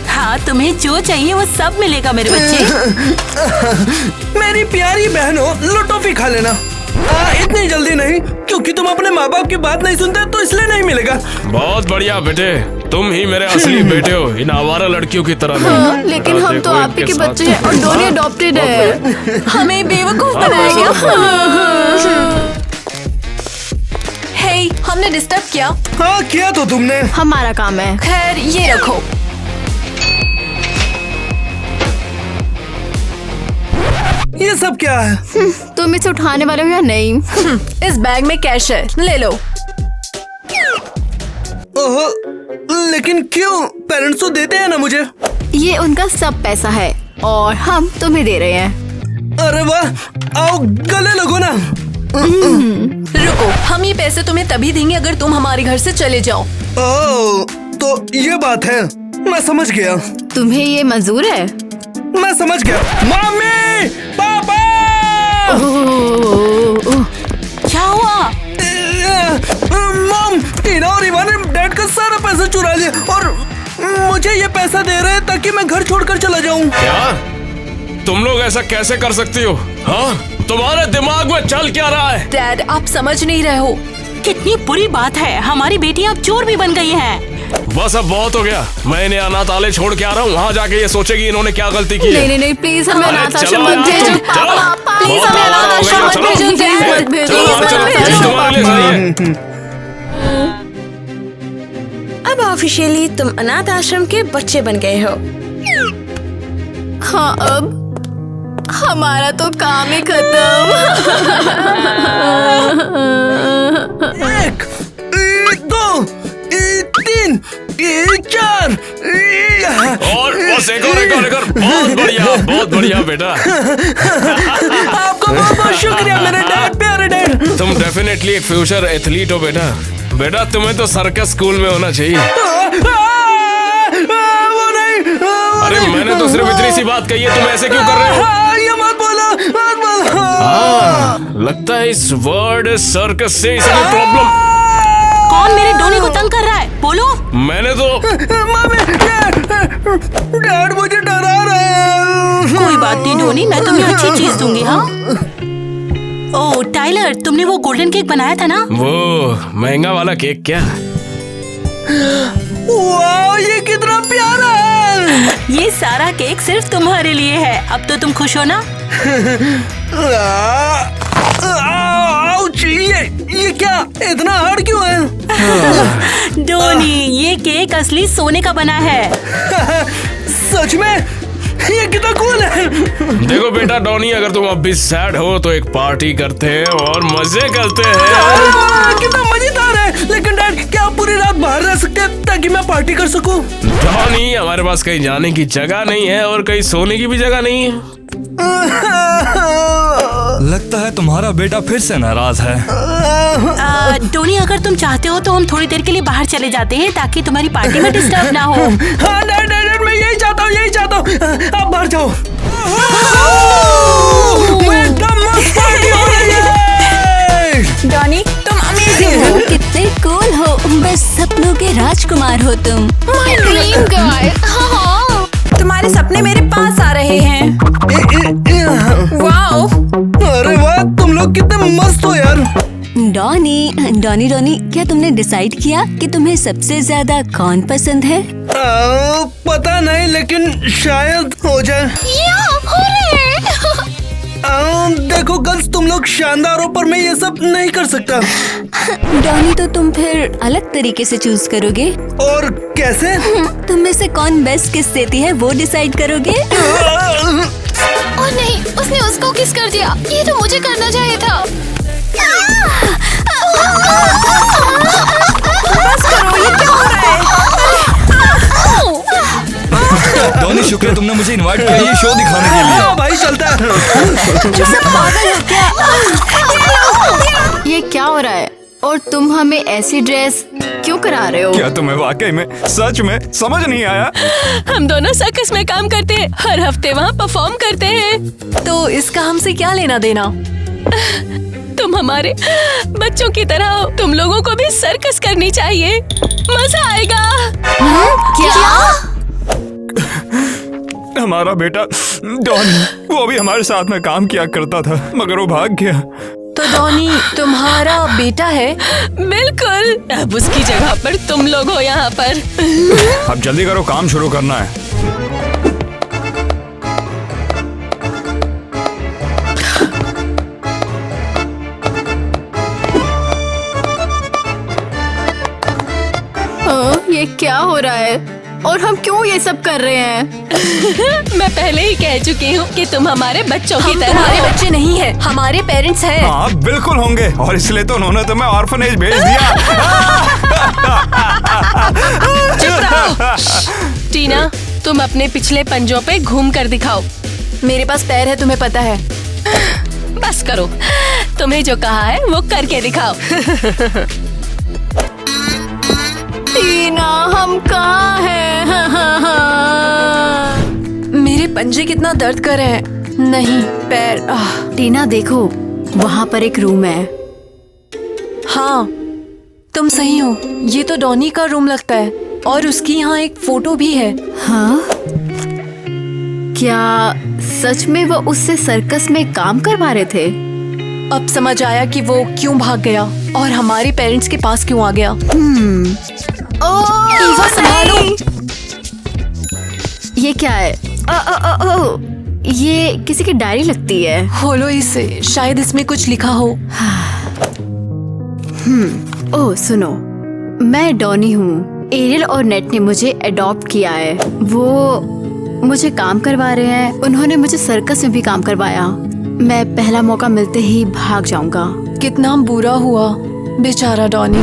Speaker 8: हाँ, तुम्हें जो चाहिए वो सब मिलेगा मेरे बच्चे।
Speaker 1: मेरी प्यारी बहनों, लो टॉफी खा लेना। इतनी जल्दी नहीं, क्योंकि तुम अपने माँ बाप की बात नहीं सुनते तो इसलिए नहीं मिलेगा।
Speaker 10: बहुत बढ़िया बेटे, तुम ही मेरे असली बेटे हो, इन आवारा लड़कियों की तरह
Speaker 2: हाँ,
Speaker 10: नहीं।
Speaker 2: लेकिन हम तो आप ही के बच्चे हैं और डॉनी अडॉप्टेड है।
Speaker 3: हमें बेवकूफ बनाया गया। हे, हमने डिस्टर्ब किया?
Speaker 1: हाँ किया तो तुमने।
Speaker 2: हमारा काम है।
Speaker 3: खैर, ये रखो।
Speaker 1: ये सब क्या है?
Speaker 2: तुम इसे उठाने वाले हो या नहीं?
Speaker 3: इस बैग में कैश है, ले लो।
Speaker 1: ओहो, लेकिन क्यों? पेरेंट्स तो देते हैं ना मुझे।
Speaker 2: ये उनका सब पैसा है और हम तुम्हें दे रहे हैं।
Speaker 1: अरे वाह, आओ गले लगो ना।
Speaker 3: रुको, हम ये पैसे तुम्हें तभी देंगे अगर तुम हमारे घर से चले जाओ।
Speaker 1: ओह, तो ये बात है, मैं समझ गया।
Speaker 2: तुम्हें ये मंजूर है?
Speaker 1: मैं समझ गया। मम्मी, पापा!
Speaker 8: क्या हुआ?
Speaker 1: मॉम, टीना और ईवा ने डैड का सारा पैसा चुरा लिया और मुझे ये पैसा दे रहे हैं ताकि मैं घर छोड़कर चला जाऊं।
Speaker 10: क्या? तुम लोग ऐसा कैसे कर सकती हो? हाँ, तुम्हारे दिमाग में चल क्या रहा है?
Speaker 3: डैड, आप समझ नहीं रहे हो।
Speaker 8: कितनी बुरी बात है, हमारी बेटियां अब चोर भी बन गई हैं।
Speaker 10: बस अब बहुत हो गया। मैं इन्हें अनाथालय छोड़ के आ रहा हूँ। वहाँ जाके ये सोचेगी इन्होंने क्या गलती की है।
Speaker 2: नहीं प्लीज हमें
Speaker 10: अरे
Speaker 2: अनाथ
Speaker 10: चलो
Speaker 2: आश्रम मत
Speaker 10: यार,
Speaker 2: भेजो।
Speaker 10: चलो।
Speaker 2: प्लीज हमें अनाथ आश्रम मत भेजो। प्लीज मत भेजो।
Speaker 10: तुम्हारे लिए सही है।
Speaker 11: अब ऑफिशियली तुम अनाथ आश्रम के बच्चे बन गए हो।
Speaker 2: हाँ, अब हमारा तो काम ही खत्म।
Speaker 1: 1 2 3 4
Speaker 10: और बस एक और। बहुत बढ़िया बेटा।
Speaker 1: आपका बहुत बहुत शुक्रिया मेरे डैड, प्यारे डैड।
Speaker 10: तुम डेफिनेटली एक फ्यूचर एथलीट हो बेटा। बेटा तुम्हें तो सर्कस स्कूल में होना चाहिए।
Speaker 1: वो नहीं।
Speaker 10: अरे मैंने तो सिर्फ इतनी सी बात कही है, तुम ऐसे क्यों कर रहे हो?
Speaker 1: ये मत बोलो।
Speaker 10: लगता है इस वर्ड सर्कस से इसे प्रॉब्लम।
Speaker 8: कौन मेरे डोनी को तंग कर रहा है? बोलो।
Speaker 10: मैंने तो
Speaker 1: डैड मुझे डरा रहे हैं।
Speaker 8: कोई बात नहीं डोनी, मैं तुम्हें अच्छी चीज दूंगी। हाँ। ओह टाइलर, तुमने वो गोल्डन केक बनाया था ना?
Speaker 10: वो महंगा वाला केक क्या?
Speaker 1: वाह, ये कितना प्यारा है।
Speaker 8: ये सारा केक सिर्फ तुम्हारे लिए है। अब तो तुम खुश हो ना?
Speaker 1: आउच, ये क्या इतना हार्ड क्यों है?
Speaker 8: डोनी, ये केक असली सोने का बना है।
Speaker 1: सच में? ये कितना कूल है।
Speaker 10: देखो बेटा डॉनी, अगर तुम अब भी सैड हो तो एक पार्टी करते हैं और मजे करते हैं।
Speaker 1: कितना मजेदार है। लेकिन डैड, क्या आप पूरी रात बाहर रह सकते हैं ताकि मैं पार्टी कर सकूं?
Speaker 10: डॉनी, हमारे पास कहीं जाने की जगह नहीं है और कहीं सोने की भी जगह नहीं है।
Speaker 6: लगता है तुम्हारा बेटा फिर से नाराज है।
Speaker 8: डोनी, अगर तुम चाहते हो तो हम थोड़ी देर के लिए बाहर चले जाते हैं ताकि तुम्हारी पार्टी में डिस्टर्ब ना हो।
Speaker 1: हाँ डैड, मैं यही चाहता हूँ। आप बाहर जाओ। एकदम मस्त पार्टी हो रही है।
Speaker 11: डॉनी, तुम अमेजिंग हो।
Speaker 5: कितने कूल हो। बस सपनों के राजकुमार हो तुम।
Speaker 9: My dream girl. हाँ,
Speaker 11: तुम्हारे सपने मेरे पास आ रहे हैं। वाओ।
Speaker 1: अरे वाह, तुम लोग कितने मस्त हो यार।
Speaker 5: डॉनी, क्या तुमने डिसाइड किया कि तुम्हें सबसे ज्यादा कौन पसंद है?
Speaker 1: पता नहीं, लेकिन शायद हो जाए। देखो गर्ल्स, तुम लोग शानदार हो पर मैं ये सब नहीं कर सकता।
Speaker 5: डॉनी, तो तुम फिर अलग तरीके से चूज करोगे?
Speaker 1: और कैसे?
Speaker 5: तुम में से कौन बेस्ट किस देती है वो डिसाइड करोगे?
Speaker 9: ओ नहीं, उसने उसको किस कर दिया। ये तो मुझे करना चाहिए था।
Speaker 11: बस करो, ये क्या हो रहा है?
Speaker 6: डॉनी, शुक्र है तुमने मुझे इनवाइट किया ये शो दिखाने के लिए।
Speaker 1: भाई चलता है।
Speaker 2: ये क्या हो रहा है? और तुम हमें ऐसी ड्रेस क्यों करा रहे हो?
Speaker 6: क्या तुम्हें वाकई में सच में समझ नहीं आया?
Speaker 4: हम दोनों सर्कस में काम करते हैं, हर हफ्ते वहाँ परफॉर्म करते हैं। तो इसका हमसे क्या लेना देना? तुम हमारे बच्चों की तरह हो। तुम लोगों को भी सर्कस करनी चाहिए, मजा आएगा।
Speaker 2: क्या?
Speaker 6: हमारा बेटा डॉनी, वो भी हमारे साथ में काम किया करता था मगर वो भाग गया।
Speaker 4: तो डॉनी तुम्हारा बेटा है? बिल्कुल। अब उसकी जगह पर तुम लोग हो यहाँ पर।
Speaker 6: अब जल्दी करो, काम शुरू करना है।
Speaker 2: ये क्या हो रहा है? और हम क्यों ये सब कर रहे हैं?
Speaker 4: मैं पहले ही कह चुकी हूँ कि तुम हमारे बच्चों की तरह
Speaker 3: हमारे
Speaker 4: हो।
Speaker 3: बच्चे नहीं है, हमारे पेरेंट्स हैं।
Speaker 6: हाँ बिल्कुल होंगे, और इसलिए तो उन्होंने तुम्हें ऑर्फनेज भेज दिया।
Speaker 4: चुप रहो। टीना, तुम अपने पिछले पंजों पे घूम कर दिखाओ।
Speaker 3: मेरे पास पैर है, तुम्हें पता है।
Speaker 4: बस करो, तुम्हें जो कहा है वो करके दिखाओ।
Speaker 2: टीना, हम कहाँ हैं?
Speaker 3: मेरे पंजे कितना दर्द कर रहे हैं। नहीं, पैर।
Speaker 2: टीना देखो, वहाँ पर एक रूम है।
Speaker 3: हाँ, तुम सही हो, ये तो डॉनी का रूम लगता है और उसकी यहाँ एक फोटो भी है।
Speaker 2: हाँ? क्या सच में वो उससे सर्कस में काम करवा रहे थे?
Speaker 3: अब समझ आया कि वो क्यों भाग गया और हमारे पेरेंट्स के पास क्यों आ गया।
Speaker 2: ईवा संभालो। ये क्या है? ये किसी की डायरी लगती है।
Speaker 8: खोलो इसे, शायद इसमें कुछ लिखा हो।
Speaker 2: ओह सुनो, मैं डॉनी हूँ। एरियल और नेट ने मुझे अडॉप्ट किया है। वो मुझे काम करवा रहे हैं। उन्होंने मुझे सर्कस में भी काम करवाया। मैं पहला मौका मिलते ही भाग जाऊंगा।
Speaker 8: कितना बुरा हुआ बेचारा डॉनी।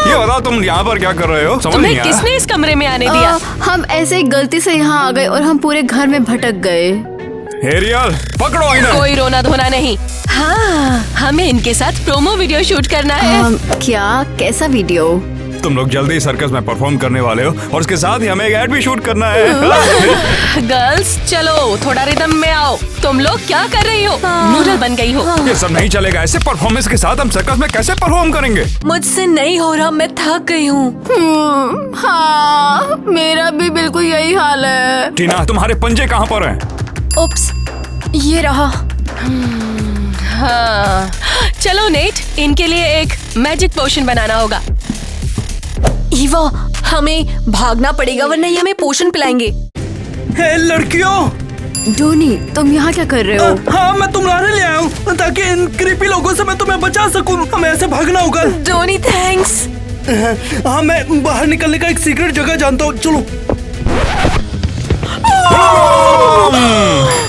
Speaker 6: ये बताओ तुम यहाँ पर क्या कर रहे हो? समझ
Speaker 3: तुम्हें
Speaker 6: नहीं आया।
Speaker 3: किसने इस कमरे में आने दिया?
Speaker 2: हम ऐसे ही गलती से यहाँ आ गए और हम पूरे घर में भटक गए।
Speaker 6: एरियल पकड़ो इन्हें।
Speaker 3: कोई रोना धोना नहीं। हाँ, हमें इनके साथ प्रोमो वीडियो शूट करना है।
Speaker 2: क्या? कैसा वीडियो?
Speaker 6: तुम लोग जल्दी सर्कस में परफॉर्म करने वाले हो और उसके साथ ही हमें एक एड भी शूट करना है।
Speaker 3: गर्ल्स चलो थोड़ा रिदम में आओ। तुम लोग क्या कर रही हो? नूडल बन गई हो।
Speaker 6: ये सब नहीं चलेगा। ऐसे परफॉर्मेंस के साथ हम सर्कस में कैसे परफॉर्म करेंगे?
Speaker 8: मुझसे नहीं हो रहा, मैं थक गई हूँ।
Speaker 2: हाँ, मेरा भी बिल्कुल यही हाल है।
Speaker 6: टीना तुम्हारे पंजे कहाँ पर हैं?
Speaker 8: उप्स, ये रहा।
Speaker 3: हाँ, चलो नेट, इनके लिए एक मैजिक पोशन बनाना होगा।
Speaker 8: ईवा, हमें भागना पड़ेगा वरना ये हमें पोशन पिलाएंगे।
Speaker 1: हे लड़कियों।
Speaker 2: डोनी, तुम यहाँ क्या कर रहे हो?
Speaker 1: हाँ, मैं तुम्हारे लिए आया हूँ ताकि इन क्रीपी लोगों से मैं तुम्हें बचा सकूं। हमें ऐसे भागना होगा।
Speaker 8: Donnie thanks.
Speaker 1: हाँ, मैं बाहर निकलने का एक सीक्रेट जगह जानता हूँ। चलो।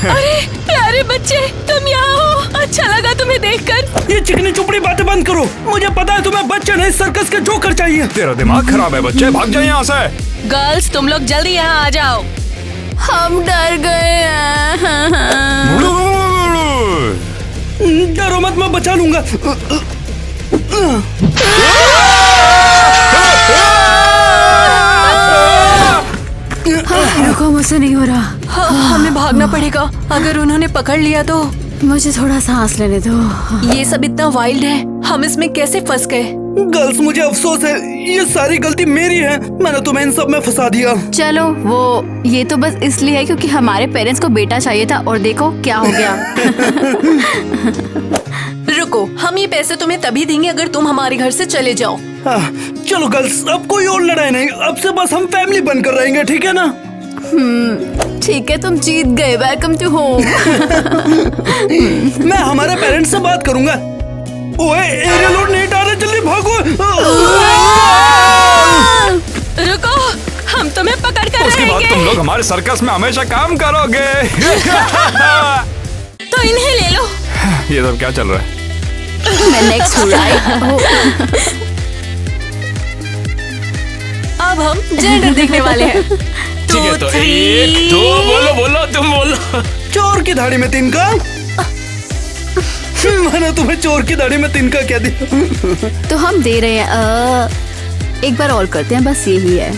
Speaker 3: अरे प्यारे बच्चे, तुम यहाँ हो। अच्छा लगा तुम्हें देखकर।
Speaker 1: ये चिकनी चुपड़ी बातें बंद करो। मुझे पता है तुम्हें बच्चे नहीं, सर्कस के जोकर चाहिए।
Speaker 6: तेरा दिमाग खराब है बच्चे, भाग जाए यहाँ से।
Speaker 3: गर्ल्स तुम लोग जल्दी यहाँ आ जाओ।
Speaker 2: हम डर गए हैं।
Speaker 1: डरो मत, मैं बचा लूंगा।
Speaker 2: रुको, मुझसे नहीं हो रहा।
Speaker 8: हमें भागना पड़ेगा। अगर उन्होंने पकड़ लिया तो।
Speaker 2: मुझे थोड़ा सांस लेने दो।
Speaker 8: ये सब इतना वाइल्ड है, हम इसमें कैसे फंस गए?
Speaker 1: गर्ल्स, मुझे अफसोस है, ये सारी गलती मेरी है। मैंने तुम्हें इन सब में फंसा दिया।
Speaker 2: चलो, वो ये तो बस इसलिए है क्योंकि हमारे पेरेंट्स को बेटा चाहिए था और देखो क्या हो गया।
Speaker 8: रुको, हम ये पैसे तुम्हें तभी देंगे अगर तुम हमारे घर से चले जाओ।
Speaker 1: हाँ, चलो गर्ल्स, अब कोई और लड़ाई नहीं। अब से बस हम फैमिली बनकर रहेंगे, ठीक है ना?
Speaker 2: ठीक है, तुम जीत गए। Welcome to home.
Speaker 1: मैं हमारे पेरेंट्स से बात करूंगा। ओए, एरियल और नेट आ रहे, जल्दी भागो।
Speaker 3: रुको, हम तुम्हें पकड़ कर
Speaker 6: उसके बाद
Speaker 3: रहेंगे।
Speaker 6: तुम लोग हमारे सर्कस में हमेशा काम करोगे।
Speaker 3: तो इन्हें ले लो।
Speaker 6: ये सब क्या चल रहा है?
Speaker 2: मैं नेक्स्ट हूँ, राइट?
Speaker 8: अब हम जेंडर देखने वाले हैं।
Speaker 10: ठीक है, तो 1 2 बोलो तुम बोलो।
Speaker 1: चोर की दाढ़ी में तिनका। मैंने तुम्हें चोर की दाढ़ी में तिनका क्या दिया?
Speaker 2: तो हम दे रहे हैं। एक बार और करते हैं, बस यही है।